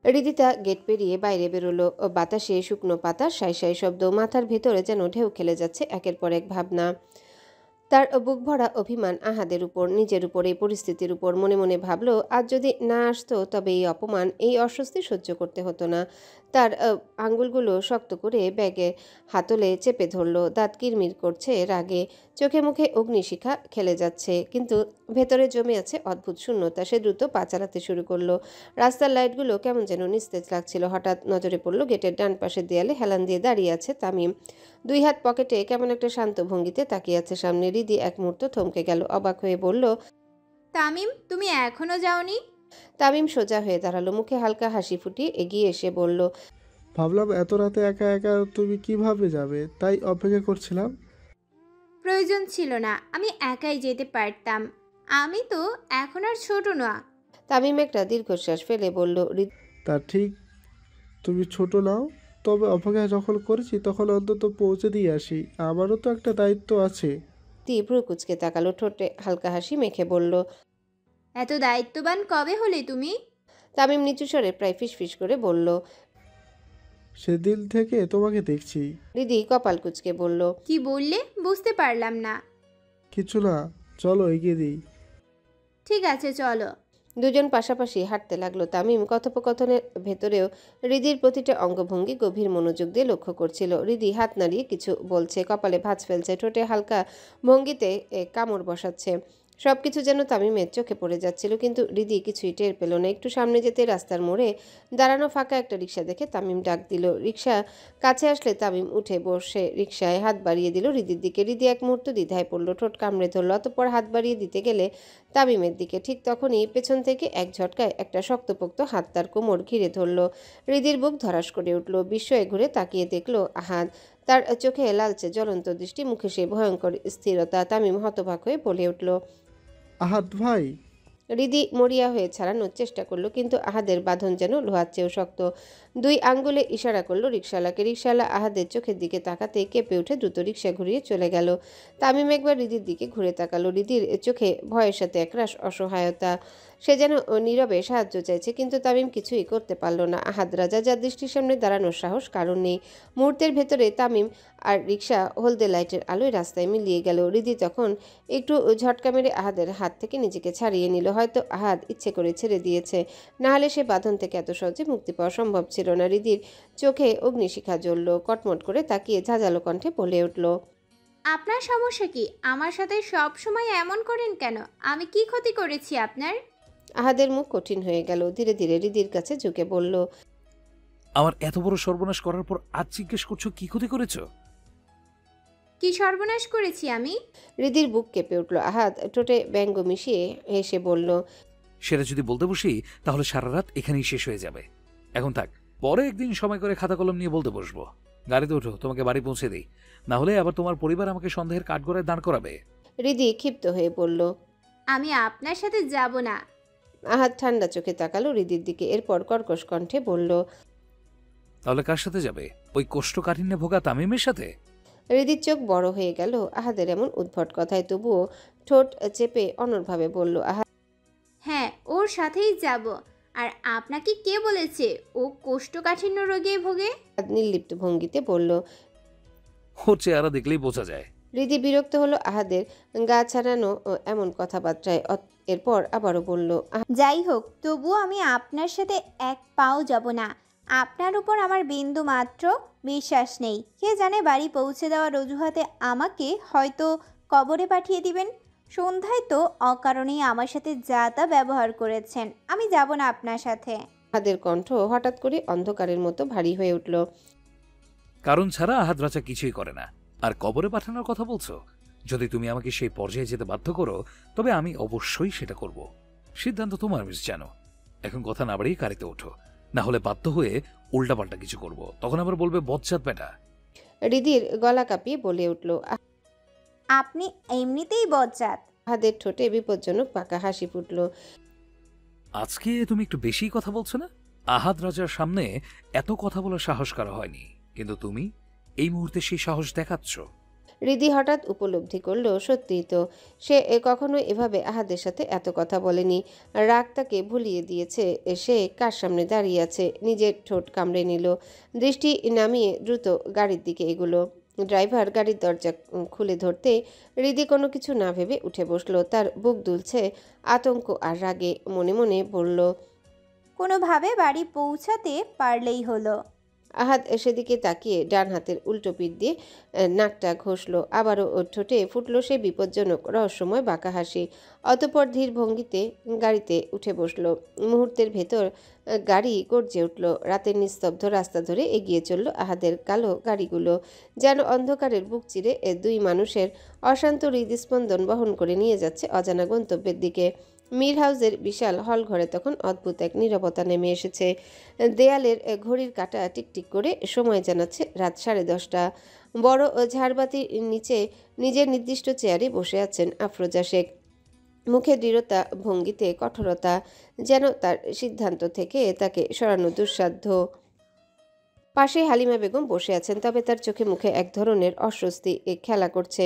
রিদিতা গেট পেরিয়ে বাইরে বেরোলো। বাতাসে শুকনো পাতার সাই সাই শব্দ। মাথার ভেতরে যেন ঢেউ খেলে যাচ্ছে একের পর এক ভাবনা। তার বুক ভরা অভিমান আহাদের উপর, নিজের উপর, এই পরিস্থিতির উপর। মনে মনে ভাবলো, আজ যদি না আসতো তবে এই অপমান, এই অস্বস্তি সহ্য করতে হতো না। তার আঙ্গুলগুলো শক্ত করে ব্যাগে হাতলে চেপে ধরলো। দাঁত কিরমির করছে রাগে, চোখে মুখে অগ্নিশিখা খেলে যাচ্ছে, কিন্তু ভেতরে জমে আছে অদ্ভুত শূন্যতা। সে দ্রুত পা চালাতে শুরু করলো। রাস্তার লাইটগুলো কেমন যেন নিস্তেজ লাগছিল। হঠাৎ নজরে পড়লো গেটের ডান পাশের দেয়ালে হেলান দিয়ে দাঁড়িয়ে আছে তামিম। 2 হাত পকেটে কেমন একটা শান্ত ভঙ্গিতে তাকিয়ে আছে সামনে। রিদি এক মুহূর্ত থমকে গেল, অবাক হয়ে বলল, তামিম, তুমি এখনো যাওনি? তামিম সোজা হয়ে দাঁড়ালো, মুখে হালকা হাসি ফুটিয়ে এগিয়ে এসে বলল, ভাবলাম এত রাতে একা একা তুমি কিভাবে যাবে, তাই অপেক্ষা করছিলাম। প্রয়োজন ছিল না, আমি একাই যেতে পারতাম। আমি তো এখন আর ছোট না। তামিম একটা দীর্ঘশ্বাস ফেলে বলল, তা ঠিক, তুমি ছোট নাও, তবে অপেক্ষা যখন করেছি তখন অন্তত পৌঁছে দিয়ে আসি, আমারও তো একটা দায়িত্ব আছে। তীব্র কুচকে তাকালো, ঠোঁটে হালকা হাসি মেখে বলল, এত দায়িত্ববান কবে হলে তুমি? তামিম নিচু স্বরে প্রায় ফিসফিস করে বলল, সেদিন থেকে তোমাকে দেখছি। রিদি কপাল কুচকে বলল, কি বললে? বুঝতে পারলাম না। কিছু না, চলো এগিয়ে দিই। ঠিক আছে, চলো। দুজন পাশাপাশি হাঁটতে লাগলো। তামিম কথোপকথনের ভেতরেও রিদির প্রতিটা অঙ্গভঙ্গি গভীর মনোযোগ দিয়ে লক্ষ্য করছিল। রিদি হাত নাড়িয়ে কিছু বলছে, কপালে ভাঁজ ফেলছে, ঠোঁটে হালকা ভঙ্গিতে কামড় বসাচ্ছে। সবকিছু যেন তামিমের চোখে পড়ে যাচ্ছিল, কিন্তু রিদি কিছুই টের পেল না। একটু সামনে যেতে রাস্তার মোড়ে দাঁড়ানো ফাঁকা একটা রিক্সা দেখে তামিম ডাক দিল। রিক্সা কাছে আসলে তামিম উঠে বসে রিক্সায় হাত বাড়িয়ে দিল রিদির দিকে। রিদি এক মুহূর্ত দ্বিধায় পড়ল, ঠোঁট কামড়ে ধরল, অতঃপর হাত বাড়িয়ে দিতে গেলে তামিমের দিকে। ঠিক তখনই পেছন থেকে এক ঝটকায় একটা শক্তপোক্ত হাত তার কোমর ঘিরে ধরল। রিদির বুক ধরাস করে উঠল। বিস্ময়ে ঘুরে তাকিয়ে দেখল আহাদ। তার চোখে লালচে জ্বলন্ত দৃষ্টি, মুখে সে ভয়ঙ্কর স্থিরতা। তামিম হতবাক হয়ে বলে উঠল, আহাদ ভাই। রিদি মরিয়া হয়ে ছাড়ানোর চেষ্টা করলো, কিন্তু আহাদের বাঁধন যেন লোহার চেয়েও শক্ত। 2 আঙ্গুলে ইশারা করলো রিকশাওয়ালাকে। রিকশাওয়ালা আহাদের চোখের দিকে তাকাতে কেঁপে উঠে দ্রুত রিকশা ঘুরিয়ে চলে গেল। তামিম একবার রিদির দিকে ঘুরে তাকালো। রিদির চোখে ভয়ের সাথে একরাশ অসহায়তা। সে যেন নীরবে সাহায্য চাইছে, কিন্তু তামিম কিছুই করতে পারল না। আহাদ রাজা, যার দৃষ্টির সামনে দাঁড়ানোর সাহস কারণ নেই। মুহূর্তের ভেতরে তামিম আর রিকশা হলদে লাইটের আলোয় রাস্তায় মিলিয়ে গেল। রিদি তখন একটু ঝটকা মেরে আহাদের হাত থেকে নিজেকে ছাড়িয়ে নিল। হয়তো আহাদ ইচ্ছে করে ছেড়ে দিয়েছে, না হলে সে বাঁধন থেকে এত সহজে মুক্তি পাওয়া সম্ভব ছিল না। রিদির চোখে অগ্নিশিখা জ্বলল। কটমট করে তাকিয়ে ঝাঁঝালো কণ্ঠে বলে উঠল, আপনার সমস্যা কি? আমার সাথে সব সময় এমন করেন কেন? আমি কি ক্ষতি করেছি আপনার? আহাদের মুখ কঠিন হয়ে গেল। ধীরে ধীরে রিদির কাছে ঝুঁকে বলল, আমার এত বড় সর্বনাশ করার পর আজ জিজ্ঞেস করছো কি ক্ষতি করেছো? কি সর্বনাশ করেছি আমি? রিদির বুক কেঁপে উঠল। আহাদ ঠোঁটে ব্যঙ্গ মিশিয়ে হেসে বলল, সেটা যদি বলতে বসি তাহলে সারা রাত এখানেই শেষ হয়ে যাবে। এখন থাক, পরে একদিন সময় করে খাতা কলম নিয়ে বলতে বসবো। গাড়িতে ওঠো, তোমাকে বাড়ি পৌঁছে দিই, না হলে আবার তোমার পরিবার আমাকে সন্দেহের কাঠগড়ায় দাঁড় করাবে। হৃদি ক্ষিপ্ত হয়ে বলল, আমি আপনার সাথে যাব না। আহাদ ঠান্ডা চোখে তাকালো হৃদির দিকে, এরপর কর্কশ কণ্ঠে বলল, তাহলে কার সাথে যাবে? ওই কোষ্ঠকাঠিন্যে ভোগা তামিমের সাথে? হৃদির চোখ বড় হয়ে গেল আহাদের এমন উদ্ভট কথায়, তবুও ঠোঁট চেপে অনড়ভাবে বলল, হ্যাঁ, ওর সাথেই যাব। আর আপনাকে কে বলেছে ও কোষ্ঠকাঠিন্য রোগে ভোগে? নির্লিপ্ত ভঙ্গিতে বলল। ওর চেহারা দেখলেই বোঝা যায়। হৃদি বিরক্ত হলো আহাদের গা ছাড়ানো এমন কথাবার্তায়। এরপর আবারও বলল, যাই হোক, তবুও আমি আপনার সাথে এক পাও যাব না। আপনার উপর আমার বিন্দু মাত্র বিশ্বাস নেই। কে জানে বাড়ি পৌঁছে দেওয়ার অজুহাতে আমাকে হয়তো কবরে পাঠিয়ে দিবেন। সন্ধ্যায় তো অকারণেই আমার সাথে যা তা ব্যবহার করেছেন। আমি যাব না আপনার সাথে। আহাদের কণ্ঠ হঠাৎ করে অন্ধকারের মতো ভারী হয়ে উঠল। কারণ ছাড়া আহাদ রাজা কিছুই করে না, আর কবরে পাঠানোর কথা বলছো? যদি তুমি আমাকে সেই পর্যায়ে যেতে বাধ্য করো, তবে আমি অবশ্যই সেটা করব। সিদ্ধান্ত তোমার, মিস জানো। এখন কথা না বাড়িয়ে গাড়িতে ওঠো, না হলে বাধ্য হয়ে উল্টাপাল্টা কিছু করব, তখন আবার বলবে বজ্জাত বেটা। হৃদির গলা কাঁপিয়ে বলে উঠল, আপনি এমনিতেই বজ্জাত। আহাদের ঠোঁটে বিপজ্জনক পাকা হাসি ফুটল। আজকে তুমি একটু বেশি কথা বলছো না? আহাদ রাজার সামনে এত কথা বলার সাহস করা হয়নি, কিন্তু তুমি এই মুহূর্তে সেই সাহস দেখাচ্ছ। হৃদি হঠাৎ উপলব্ধি করলো, সত্যিই তো সে কখনো এভাবে আহাদের সাথে এত কথা বলেনি। রাগ তাকে ভুলিয়ে দিয়েছে। সে কার সামনে দাঁড়িয়ে আছে। নিজের ঠোঁট কামড়ে নিল, দৃষ্টি নামিয়ে দ্রুত গাড়ির দিকে এগুলো। ড্রাইভার গাড়ির দরজা খুলে ধরতে হৃদি কোনো কিছু না ভেবে উঠে বসলো। তার বুক দুলছে আতঙ্ক আর রাগে। মনে মনে বলল, কোনোভাবে বাড়ি পৌঁছাতে পারলেই হলো। আহাদ সেদিকে তাকিয়ে ডান হাতের উল্টো পিঠ দিয়ে নাকটা ঘষলো। আবারও ওর ঠোঁটে ফুটলো সে বিপজ্জনক রহস্যময় বাঁকা হাসি। অতঃপর ধীর ভঙ্গিতে গাড়িতে উঠে বসলো। মুহূর্তের ভেতর গাড়ি গর্জে উঠল। রাতের নিস্তব্ধ রাস্তা ধরে এগিয়ে চলল আহাদের কালো গাড়িগুলো, যেন অন্ধকারের বুক চিরে দুই মানুষের অশান্ত হৃদস্পন্দন বহন করে নিয়ে যাচ্ছে অজানা গন্তব্যের দিকে। মীর হাউসের বিশাল হল ঘরে তখন অদ্ভুত এক নীরবতা নেমে এসেছে। দেয়ালের ঘড়ির কাঁটা টিকটিক করে সময় জানাচ্ছে রাত 10:30। বড় ঝাড়বাতির নিচে নিজের নির্দিষ্ট চেয়ারে বসে আছেন আফরোজা শেখ। মুখে দৃঢ়তা, ভঙ্গিতে কঠোরতা, যেন তার সিদ্ধান্ত থেকে তাকে সরানো দুঃসাধ্য। পাশে হালিমা বেগম বসে আছেন, তবে তার চোখে মুখে এক ধরনের অস্বস্তি খেলা করছে।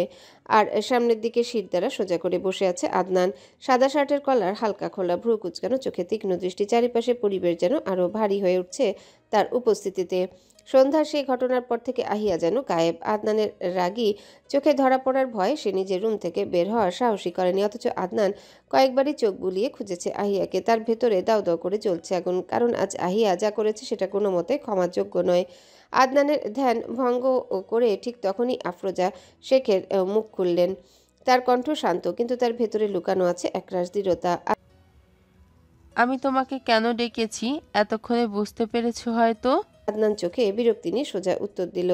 আর সামনের দিকে শির দ্বারা সোজা করে বসে আছে আদনান। সাদা শার্টের কলার হালকা খোলা, ভ্রু কুচকানো, চোখে তীক্ষ্ণ দৃষ্টি। চারিপাশে পরিবেশ যেন আরও ভারী হয়ে উঠছে তার উপস্থিতিতে। সন্ধ্যার সেই ঘটনার পর থেকে আহিয়া যেন গায়েব। আদনানের রাগী চোখে ধরা পড়ার ভয়ে সে নিজের রুম থেকে বের হওয়ার সাহসই করেনি। অথচ আদনান কয়েকবারই চোখ বুলিয়ে খুঁজেছে আহিয়াকে। তার ভেতরে দাউ দাউ করে জ্বলছে আগুন, কারণ আজ আহিয়া যা করেছে সেটা কোনো মতে ক্ষমাযোগ্য নয়। আদনানের ধ্যান ভঙ্গ করে ঠিক তখনই আফরোজা শেখের মুখ খুললেন। তার কণ্ঠ শান্ত, কিন্তু তার ভেতরে লুকানো আছে একরাশ দৃঢ়তা। আমি তোমাকে কেন ডেকেছি এতক্ষণে বুঝতে পেরেছো হয়তো। আদনান চোখে বিরক্তি নিয়ে সোজা উত্তর দিল।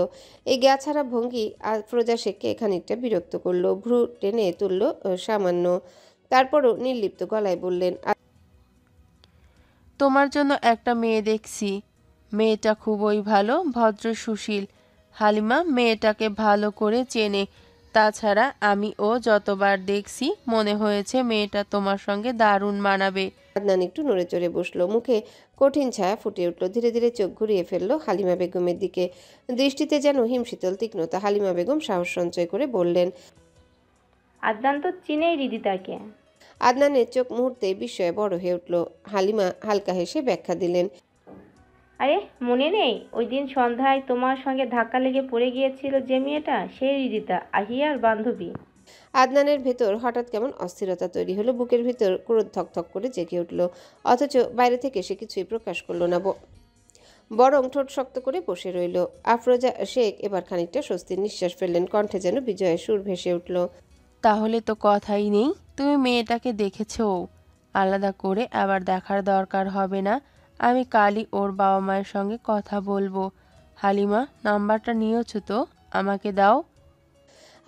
এই জ্ঞাছাড়া ভঙ্গি আফরোজা শেখকে খানিকটা বিরক্ত করলো। ভ্রু টেনে তুলল সামান্য, তারপরও নির্লিপ্ত গলায় বললেন, তোমার জন্য একটা মেয়ে দেখছি। মেয়েটা খুবই ভালো, ভদ্র, সুশীল। হালিমা মেয়েটাকে ভালো করে চেনে। তাছাড়া আমি ও যতবার দেখছি মনে হয়েছে মেয়েটা তোমার সঙ্গে দারুণ মানাবে। আদনান একটু নড়ে চড়ে বসলো, মুখে কঠিন ছায়া ফুটে উঠল। ধীরে ধীরে চোখ ঘুরিয়ে ফেললো হালিমা বেগমের দিকে, দৃষ্টিতে যেন হিমশীতল তীক্ষ্ণতা। হালিমা বেগম সাহস সঞ্চয় করে বললেন, আদনান তো চিনেই হৃদিতাকে। আদনানের চোখ মুহূর্তে বিস্ময়ে বড় হয়ে উঠল। হালিমা হালকা হেসে ব্যাখ্যা দিলেন, আরে মনে নেই ওই দিন সন্ধ্যায় তোমার সঙ্গে ধাক্কা লেগে পড়ে গিয়েছিল যে মেয়েটা, সেই হৃদিতা, আহিয়ার বান্ধবী। আদনানের ভেতর হঠাৎ কেমন অস্থিরতা তৈরি হলো। বুকের ভেতর ক্রোধ থকথক করে জেগে উঠল। অথচ বাইরে থেকে সে কিছুই প্রকাশ করল না, বরং ঠোঁট শক্ত করে বসে রইল। আফরোজা শেখ এবার খানিকটা স্বস্তির নিঃশ্বাস ফেললেন। কণ্ঠে যেন বিজয়ের সুর ভেসে উঠল। তাহলে তো কথাই নেই, তুমি মেয়েটাকে দেখেছো। আলাদা করে আবার দেখার দরকার হবে না। আমি কালই ওর বাবা মায়ের সঙ্গে কথা বলবো। হালিমা, নাম্বারটা নিয়েছো তো? আমাকে দাও।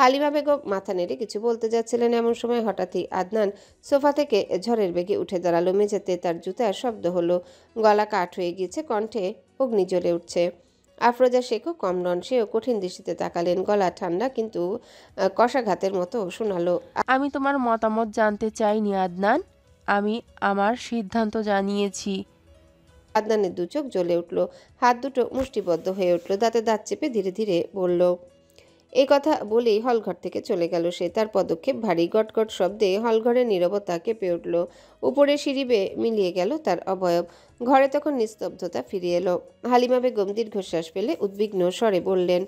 হালিমা বেগম মাথা নেড়ে কিছু বলতে যাচ্ছিলেন, এমন সময় হঠাৎই আদনান সোফা থেকে ঝড়ের বেগে উঠে দাঁড়ালো। মেঝেতে তার জুতার শব্দ হলো, গলা কাঠ হয়ে গিয়েছে, কণ্ঠে অগ্নি জ্বলে উঠছে। আফরোজা শেখও কম নন, সেও কঠিন দৃষ্টিতে তাকালেন। গলা ঠান্ডা কিন্তু কষাঘাতের মতো শোনালো, আমি তোমার মতামত জানতে চাইনি আদনান, আমি আমার সিদ্ধান্ত জানিয়েছি। আদনানের দু চোখ জ্বলে উঠল, হাত দুটো মুষ্টিবদ্ধ হয়ে উঠল, দাঁতে দাঁত চেপে ধীরে ধীরে বলল। এই কথা বলেই হলঘর থেকে চলে গেল সে। তার পদক্ষেপ ভারী, গটগট শব্দে হলঘরের নীরবতা কেঁপে উঠল। উপরে সিঁড়ি বেয়ে মিলিয়ে গেল তার অবয়ব। ঘরে তখন নিস্তব্ধতা ফিরে এলো। হালিমা বেগম দীর্ঘশ্বাস ফেলে উদ্বিগ্ন স্বরে বললেন,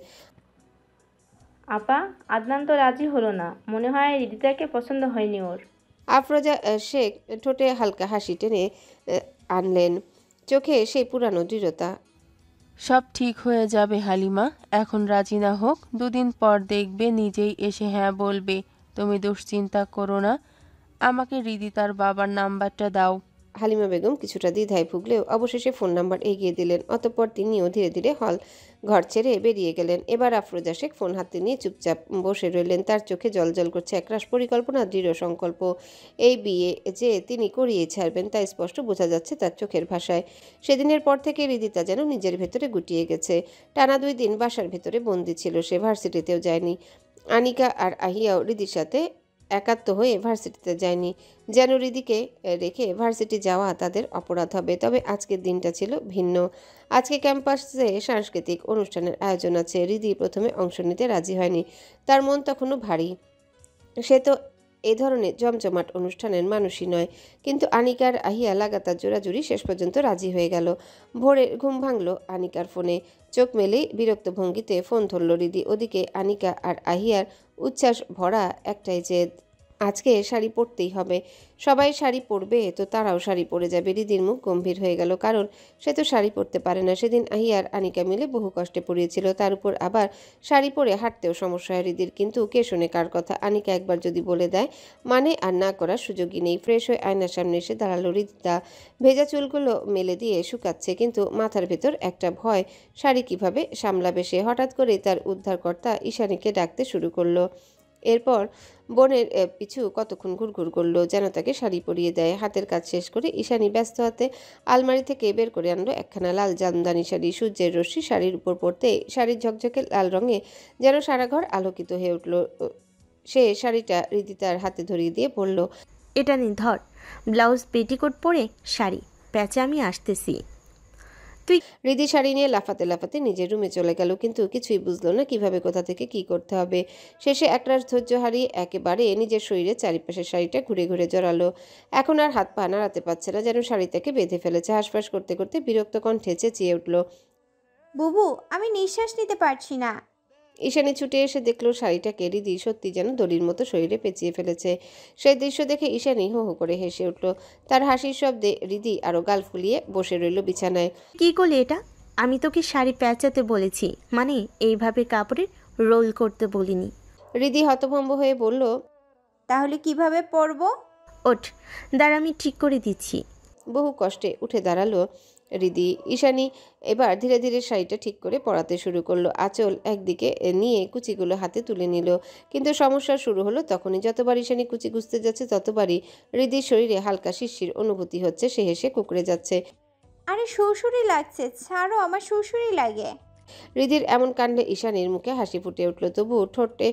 আপা, আদনান তো রাজি হলো না, মনে হয় রিদিতাকে পছন্দ হয়নি ওর। আফরোজা শেখ ঠোঁটে হালকা হাসি টেনে আনলেন, চোখে সেই পুরানো দৃঢ়তা। সব ঠিক হয়ে যাবে হালিমা, এখন রাজি না হোক, দুদিন পর দেখবে নিজেই এসে হ্যাঁ বলবে। তুমি দুশ্চিন্তা করো না, আমাকে রিদিতার বাবার নাম্বারটা দাও। হালিমা বেগম কিছুটা দ্বিধায় ভুগলেও অবশেষে ফোন নাম্বার এগিয়ে দিলেন। অতঃপর তিনিও ধীরে ধীরে হল ঘর ছেড়ে বেরিয়ে গেলেন। এবার আফরোজা শেখ ফোন হাতে নিয়ে চুপচাপ বসে রইলেন। তার চোখে জলজল করছে একরাশ পরিকল্পনা, দৃঢ় সংকল্প। এই বিয়ে যে তিনি করিয়ে ছাড়বেন তা স্পষ্ট বোঝা যাচ্ছে তার চোখের ভাষায়। সেদিনের পর থেকে রিদিতা যেন নিজের ভেতরে গুটিয়ে গেছে। টানা 2 দিন বাসার ভেতরে বন্দি ছিল সে, ভার্সিটিতেও যায়নি। আনিকা আর আহিয়াও রিদির সাথে একাত্ম হয়ে ভার্সিটিতে যায়নি, যেন রিদিকে রেখে ভার্সিটি যাওয়া তাদের অপরাধ হবে। তবে আজকের দিনটা ছিল ভিন্ন। আজকে ক্যাম্পাসে সাংস্কৃতিক অনুষ্ঠানের আয়োজন আছে। রিদি প্রথমে অংশ নিতে রাজি হয়নি, তার মন তখনও ভারী। সে তো এ ধরনের জমজমাট অনুষ্ঠানের মানুষই নয়। কিন্তু আনিকার আহিয়া লাগাতার জোরাজুরি শেষ পর্যন্ত রাজি হয়ে গেল। ভোরে ঘুম ভাঙল আনিকার ফোনে। চোখ মেলেই বিরক্ত ভঙ্গিতে ফোন ধরল রিদি। ওদিকে আনিকা আর আহিয়ার উচ্ছ্বাস ভরা একটাই জেদ, আজকে শাড়ি পরতেই হবে। সবাই শাড়ি পরবে তো তারাও শাড়ি পরে যাবে। রিদির মুখ গম্ভীর হয়ে গেল, কারণ সে তো শাড়ি পরতে পারে না। সেদিন আহিয়ার আনিকা মিলে বহু কষ্টে পরিয়েছিল, তার উপর আবার শাড়ি পরে হাঁটতেও সমস্যা হয় রিদির। কিন্তু কে শোনে কার কথা? আনিকা একবার যদি বলে দেয় মানে আর না করার সুযোগই নেই। ফ্রেশ হয়ে আয়নার সামনে এসে দাঁড়ালো রিদিতা। ভেজা চুলগুলো মেলে দিয়ে শুকাচ্ছে, কিন্তু মাথার ভেতর একটা ভয়, শাড়ি কিভাবে সামলাবে সে। হঠাৎ করে তার উদ্ধারকর্তা ঈশানীকে ডাকতে শুরু করলো। এরপর বোনের পিছু কতক্ষণ ঘুরঘুর করলো যেন তাকে শাড়ি পরিয়ে দেয়। হাতের কাজ শেষ করে ঈশানী ব্যস্ত হাতে আলমারি থেকে বের করে আনলো একখানা লাল জামদানি শাড়ি। সূর্যের রশ্মি শাড়ির উপর পড়তে শাড়ির ঝকঝকে লাল রঙে যেন সারা ঘর আলোকিত হয়ে উঠল। সে শাড়িটা রিদিতার হাতে ধরিয়ে দিয়ে বলল, এটা নি ধর, ব্লাউজ পেটিকোট পরে শাড়ি, প্যাচে আমি আসতেছি। রিদি শাড়ি নিয়ে লাফাতে লাফাতে নিজের রুমে চলে গেল, কিন্তু কিছুই বুঝলো না কিভাবে, কোথা থেকে কি করতে হবে। শেষে একরাশ ধৈর্য হারিয়ে একেবারে নিজের শরীরে চারিপাশে শাড়িটা ঘুরে ঘুরে জড়ালো। এখন আর হাত পা নাড়াতে পারছে না, যেন শাড়িটাকে বেঁধে ফেলেছে। হাঁসফাঁস করতে করতে বিরক্ত কণ্ঠে চেঁচিয়ে উঠল, বুবু, আমি নিঃশ্বাস নিতে পারছি না। ঈশানী ছুটে এসে দেখলো শাড়িটাকে রিদি সত্যি যেন দড়ির মতো শরীরে পেঁচিয়ে ফেলেছে। সেই দৃশ্য দেখে ঈশানী হো হো করে হেসে উঠল। তার হাসির শব্দে রিদি আরো গাল ফুলিয়ে বসে রইল বিছানায়। কি করলি এটা? আমি তোকে শাড়ি প্যাঁচাতে বলেছি, মানে এইভাবে কাপড়ের রোল করতে বলিনি। রিদি হতভম্ব হয়ে বলল, তাহলে কিভাবে পরবো? ওঠ, দাঁড়া, আমি ঠিক করে দিচ্ছি। বহু কষ্টে উঠে দাঁড়ালো রিদি। ঈশানী এবার ধীরে ধীরে শাড়িটা ঠিক করে পরাতে শুরু করলো। আঁচল একদিকে নিয়ে কুচিগুলো হাতে তুলে নিল, কিন্তু সমস্যা শুরু হলো তখনই। যতবার ঈশানী কুচি গুছতে যাচ্ছে ততবারই রিদির শরীরে হালকা শিরশির অনুভূতি হচ্ছে। সে হেসে কুঁকড়ে যাচ্ছে। আরে শ্বশুরই লাগছে, ছাড়ো, আমার শ্বশুরই লাগে। রিদির এমন কাণ্ডে ঈশানীর মুখে হাসি ফুটে উঠল, তবুও ঠোঁটে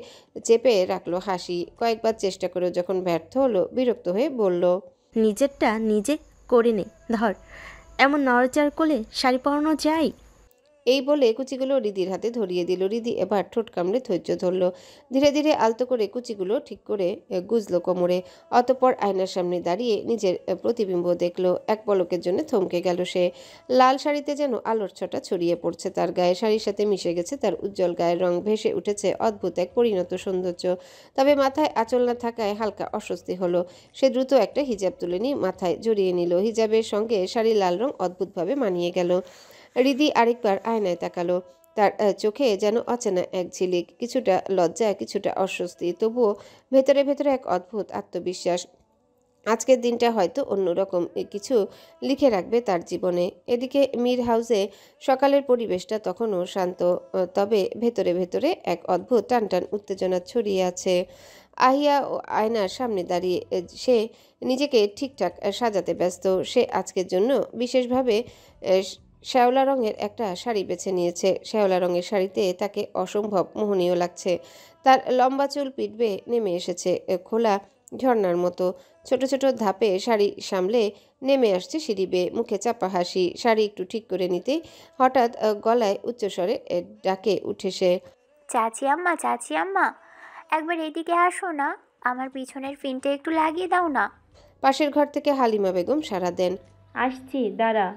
চেপে রাখলো হাসি। কয়েকবার চেষ্টা করে যখন ব্যর্থ হলো বিরক্ত হয়ে বলল, নিজেরটা নিজে করে নে, ধর। এমন নড়াচড়া করলে শাড়ি পরানো যায়? এই বলে কুচিগুলো রিদির হাতে ধরিয়ে দিল। রিদি এবার ঠোঁট কামড়ে ধৈর্য ধরল। ধীরে ধীরে আলতো করে কুচিগুলো ঠিক করে গুজলো কোমরে। অতঃপর আয়নার সামনে দাঁড়িয়ে নিজের প্রতিবিম্ব দেখলো। এক পলকের জন্য থমকে গেল সে। লাল শাড়িতে যেন আলোর ছটা ছড়িয়ে পড়ছে তার গায়ে। শাড়ির সাথে মিশে গেছে তার উজ্জ্বল গায়ের রং, ভেসে উঠেছে অদ্ভুত এক পরিণত সৌন্দর্য। তবে মাথায় আঁচল না থাকায় হালকা অস্বস্তি হলো। সে দ্রুত একটা হিজাব তুলে নিয়ে মাথায় জড়িয়ে নিল। হিজাবের সঙ্গে শাড়ির লাল রং অদ্ভুতভাবে মানিয়ে গেল। রিদি আরেকবার আয়নায় তাকালো। তার চোখে যেন অচেনা এক ঝিলিক, কিছুটা লজ্জা, কিছুটা অস্বস্তি, তবুও ভেতরে ভেতরে এক অদ্ভুত আত্মবিশ্বাস। আজকের দিনটা হয়তো অন্যরকম কিছু লিখে রাখবে তার জীবনে। এদিকে মীর হাউসে সকালের পরিবেশটা তখনও শান্ত, তবে ভেতরে ভেতরে এক অদ্ভুত টানটান উত্তেজনা ছড়িয়ে আছে। আহিয়া ও আয়নার সামনে দাঁড়িয়ে সে নিজেকে ঠিকঠাক সাজাতে ব্যস্ত। সে আজকের জন্য বিশেষভাবে শ্যাওলা রঙের একটা শাড়ি বেছে নিয়েছে। শ্যাওলা রঙের শাড়িতে তাকে অসম্ভব মোহনীয় লাগছে। তার লম্বা চুল পিঠ বেয়ে নেমে এসেছে খোলা ঝর্ণার মতো। ছোট ছোট ধাপে শাড়ি সামলে নেমে আসছে সিঁড়ি বেয়ে, মুখে চাপা হাসি। শাড়ি একটু ঠিক করে নিতে হঠাৎ গলায় উচ্চস্বরে ডাকে উঠে সে, চাচি আম্মা, চাচি আম্মা, একবার এদিকে আসো না, আমার পিছনের ফিনটা একটু লাগিয়ে দাও না। পাশের ঘর থেকে হালিমা বেগম সাড়া দেন, আসছি, দাঁড়া।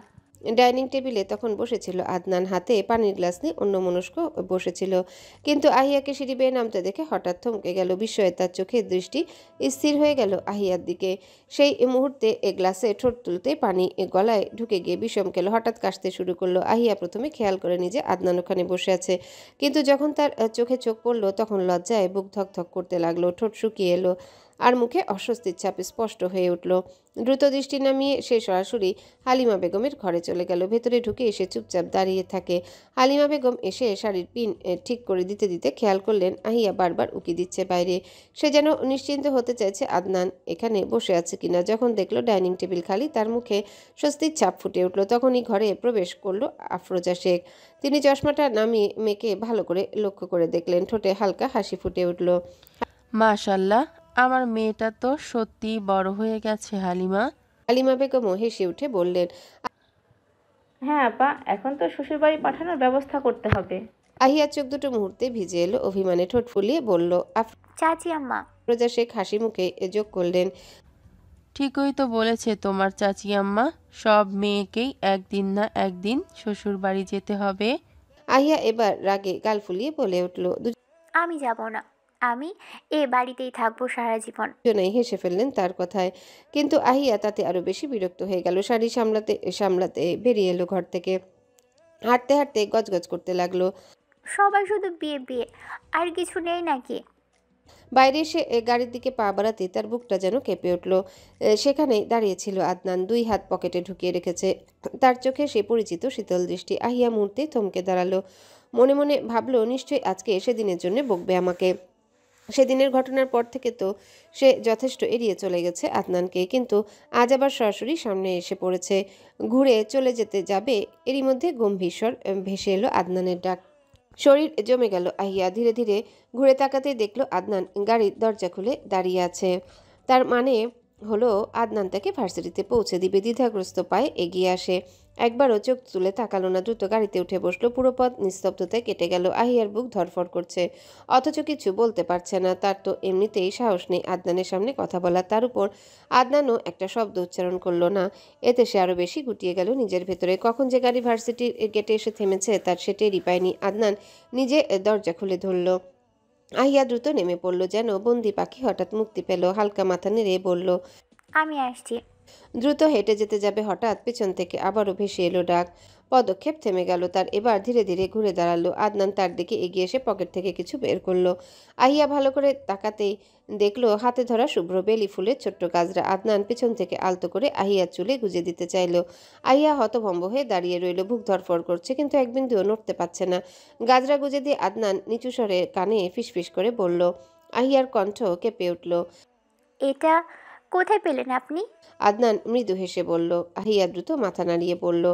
ডাইনিং টেবিলে তখন বসেছিল আদনান, হাতে পানির গ্লাস নিয়ে অন্যমনস্ক বসেছিল। কিন্তু আহিয়াকে সিঁড়ি বেয়ে নামতে দেখে হঠাৎ থমকে গেল। বিস্ময়ে তার চোখের দৃষ্টি স্থির হয়ে গেল আহিয়ার দিকে। সেই মুহূর্তে গ্লাসে ঠোঁট তুলতে পানি গলায় ঢুকে গিয়ে বিষম খেলো। হঠাৎ কাশতে শুরু করলো। আহিয়া প্রথমে খেয়াল করে নিজে আদনান ওখানে বসে আছে, কিন্তু যখন তার চোখে চোখ পড়লো তখন লজ্জায় বুক ধক ধক করতে লাগলো, ঠোঁট শুকিয়ে এলো আর মুখে অস্বস্তির ছাপ স্পষ্ট হয়ে উঠল। দ্রুত দৃষ্টি নামিয়ে সে সরাসরি হালিমা বেগমের ঘরে চলে গেল। ভেতরে ঢুকে এসে চুপচাপ দাঁড়িয়ে থাকে। হালিমা বেগম এসে শাড়ির পিন ঠিক করে দিতে দিতে খেয়াল করলেন আহিয়া বারবার উকি দিচ্ছে বাইরে। সে যেন নিশ্চিন্ত হতে চাইছে আদনান এখানে বসে আছে কিনা। যখন দেখলো ডাইনিং টেবিল খালি, তার মুখে স্বস্তির ছাপ ফুটে উঠল। তখনই ঘরে প্রবেশ করলো আফরোজা শেখ। তিনি চশমাটা নামিয়ে মেয়েকে ভালো করে লক্ষ্য করে দেখলেন। ঠোঁটে হালকা হাসি ফুটে উঠল। মাশাল্লাহ, আমার মেয়েটা তো সত্যিই বড় হয়ে গেছে হালিমা। হালিমা বেগমও হেসে উঠে বললেন, হ্যাঁ আপা, এখন তো শ্বশুরবাড়ি পাঠানোর ব্যবস্থা করতে হবে। আহিয়ার চোখ দুটো মুহূর্তে ভিজে এলো। অভিমানে ঠোঁট ফুলিয়ে বলল, চাচি আম্মা। আফরোজা শেখ হাসি মুখে যোগ করলেন, ঠিকই তো বলেছে তোমার চাচি আম্মা, সব মেয়েকেই একদিন না একদিন শ্বশুর বাড়ি যেতে হবে। আহিয়া এবার রাগে গাল ফুলিয়ে বলে উঠল, আমি যাব না, আমি এ বাড়িতেই থাকবো সারা জীবন। দুজনেই হেসে ফেললেন তার কথায়। কিন্তু আহিয়া তাতে আরো বেশি বিরক্ত হয়ে গেল। শাড়ি সামলাতে সামলাতে বেরিয়ে এলো ঘর থেকে। হাঁটতে হাঁটতে গজগজ করতে লাগলো, সবাই শুধু বিয়ে বিয়ে, আর কিছু নেই নাকি? বাইরে এসে গাড়ির দিকে পা বাড়াতে তার বুকটা যেন কেঁপে উঠল। সেখানেই দাঁড়িয়েছিল আদনান, দুই হাত পকেটে ঢুকিয়ে রেখেছে। তার চোখে সে পরিচিত শীতল দৃষ্টি। আহিয়া মুহূর্তে থমকে দাঁড়ালো। মনে মনে ভাবলো, নিশ্চয়ই আজকে সেদিনের জন্য বকবে আমাকে। সেদিনের ঘটনার পর থেকে তো সে যথেষ্ট এড়িয়ে চলে গেছে আদনানকে, কিন্তু আজ আবার সরাসরি সামনে এসে পড়েছে। ঘুরে চলে যেতে যাবে, এরই মধ্যে গম্ভীর স্বর ভেসে এলো আদনানের ডাক। শরীর জমে গেল আহিয়া। ধীরে ধীরে ঘুরে তাকাতেই দেখলো আদনান গাড়ির দরজা খুলে দাঁড়িয়ে আছে। তার মানে হলো আদনান তাকে ভার্সিটিতে পৌঁছে দিবে। দ্বিধাগ্রস্ত পায়ে এগিয়ে আসে। একবারও চোখ তুলে তাকালো না, দ্রুত গাড়িতে উঠে বসলো। পুরো পথ নিস্তব্ধতায় কেটে গেল। আহিয়ার বুক ধরফর করছে, অথচ কিছু বলতে পারছে না। তার তো এমনিতেই সাহস নেই আদনানের সামনে কথা বলা। তার উপর আদনানও একটা শব্দ উচ্চারণ করলো না। এতে সে আরো বেশি গুটিয়ে গেল নিজের ভেতরে। কখন যে গাড়ি ভার্সিটির গেটে এসে থেমেছে তার সে টেরই পায়নি। আদনান নিজে দরজা খুলে ধরল। আহিয়া দ্রুত নেমে পড়ল, যেন বন্দি পাখি হঠাৎ মুক্তি পেল। হালকা মাথা নেড়ে বলল, আমি আসছি। দ্রুত হেঁটে যেতে যাবে, হঠাৎ পেছন থেকে আবারও ভেসে এলো ডাক। পদক্ষেপ থেমে গেল তার। এবার ধীরে ধীরে ঘুরে দাঁড়ালো। আদনান তার দিকে এগিয়ে এসে পকেট থেকে কিছু বের করলো। আহিয়া ভালো করে তাকাতেই দেখলো হাতে ধরা শুভ্র বেলি ফুলের ছোট্ট গাজরা। আদনান পেছন থেকে আলতো করে আহিয়ার চুলে গুজে দিতে চাইল। আহিয়া হতভম্ব হয়ে দাঁড়িয়ে রইল, বুক ধরফর করছে, কিন্তু এক বিন্দুও নড়তে পারছে না। গাজরা গুজে দিয়ে আদনান নিচু স্বরে কানে ফিসফিস করে বলল। আহিয়ার কণ্ঠ কেঁপে উঠল, এটা কোথায় পেলেন আপনি? আদনান মৃদু হেসে বলল। আহিয়া দ্রুত মাথা নাড়িয়ে বলল,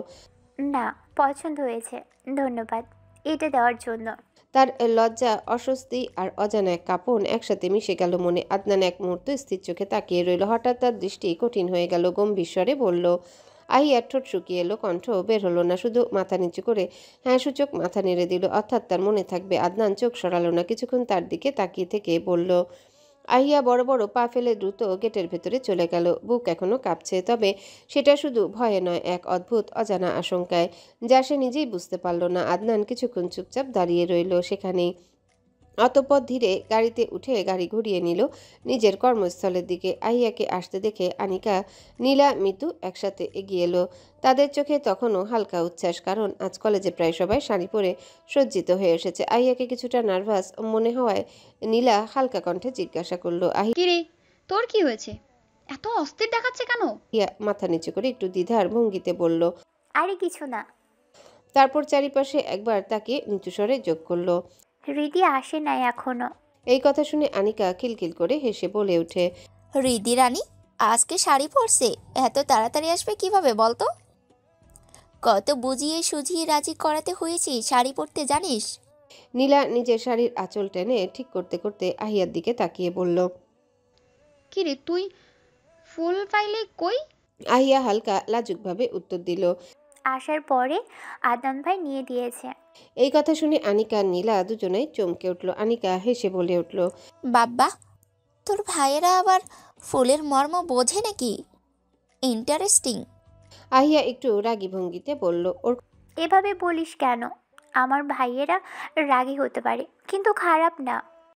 না, পছন্দ হয়েছে, ধন্যবাদ এটা দেওয়ার জন্য। তার লজ্জা, অস্বস্তি আর অজানা এক কাঁপন একসাথে মিশে গেল মনে। আদনান এক মুহূর্ত স্থির চোখে তাকিয়ে রইল। হঠাৎ তার দৃষ্টি কঠিন হয়ে গেল। গম্ভীর স্বরে বলল, আহিয়ার ঠোঁট শুকিয়ে এলো, কণ্ঠ বের হলো না, শুধু মাথা নিচু করে হ্যাঁ সূচক মাথা নেড়ে দিল। অর্থাৎ তার মনে থাকবে। আদনান চোখ সরালো না, কিছুক্ষণ তার দিকে তাকিয়ে থেকে বলল। আহিয়া বড় বড় পা ফেলে দ্রুত গেটের ভেতরে চলে গেল। বুক এখনো কাঁপছে, তবে সেটা শুধু ভয়ে নয়, এক অদ্ভুত অজানা আশঙ্কায়, যা সে নিজেই বুঝতে পারল না। আদনান কিছুক্ষণ চুপচাপ দাঁড়িয়ে রইল সেখানেই। অতঃপর ধীরে গাড়িতে উঠে গাড়ি ঘুরিয়ে নিল নিজের কর্মস্থলের দিকে। আহিয়াকে আসতে দেখে আনিকা, নীলা, মিতু একসাথে এগিয়ে এলো। তাদের চোখে তখনও হালকা উচ্ছ্বাস, কারণ আজ কলেজে প্রায় সবাই শাড়ি পরে সজ্জিত হয়ে এসেছে। আহিয়াকে কিছুটা নার্ভাস মনে হওয়ায় নীলা হালকা কণ্ঠে জিজ্ঞাসা করলো, কিরে, তোর কি হয়েছে? এত অস্থির দেখাচ্ছে কেন? আহিয়া মাথা নিচু করে একটু দ্বিধার ভঙ্গিতে বলল। আরে কিছু না। তারপর চারিপাশে একবার তাকিয়ে নিচু স্বরে যোগ করলো, রিদি আসে নাই এখনো। এই কথা শুনে আনিকা খিলখিল করে হেসে বলে ওঠে, রিদি রানী আজকে শাড়ি পরছে, এত তাড়াতাড়ি আসবে কিভাবে বলতো? কত বুঝিয়ে সুঝিয়ে রাজি করাতে হয়েছি শাড়ি পরতে জানিস? নীলা নিজের শাড়ির আঁচল টেনে ঠিক করতে করতে আহিয়ার দিকে তাকিয়ে বলল, কি রে তুই ফুল পাইলে কই? আহিয়া হালকা লাজুকভাবে উত্তর দিল, আসার পরে আদনান ভাই নিয়ে দিয়েছে। এই কথা শুনে আনিকা আর নীলা দুজনেই চমকে উঠল। আনিকা হেসে বলে উঠল, বাব্বা তোর ভাইয়েরা আবার ফুলের মর্ম বোঝে নাকি? ইন্টারেস্টিং। আহিয়া একটু রাগী ভঙ্গিতে বলল, ওর এভাবে বলিস কেন? আমার ভাইয়েরা রাগী হতে পারে কিন্তু খারাপ না।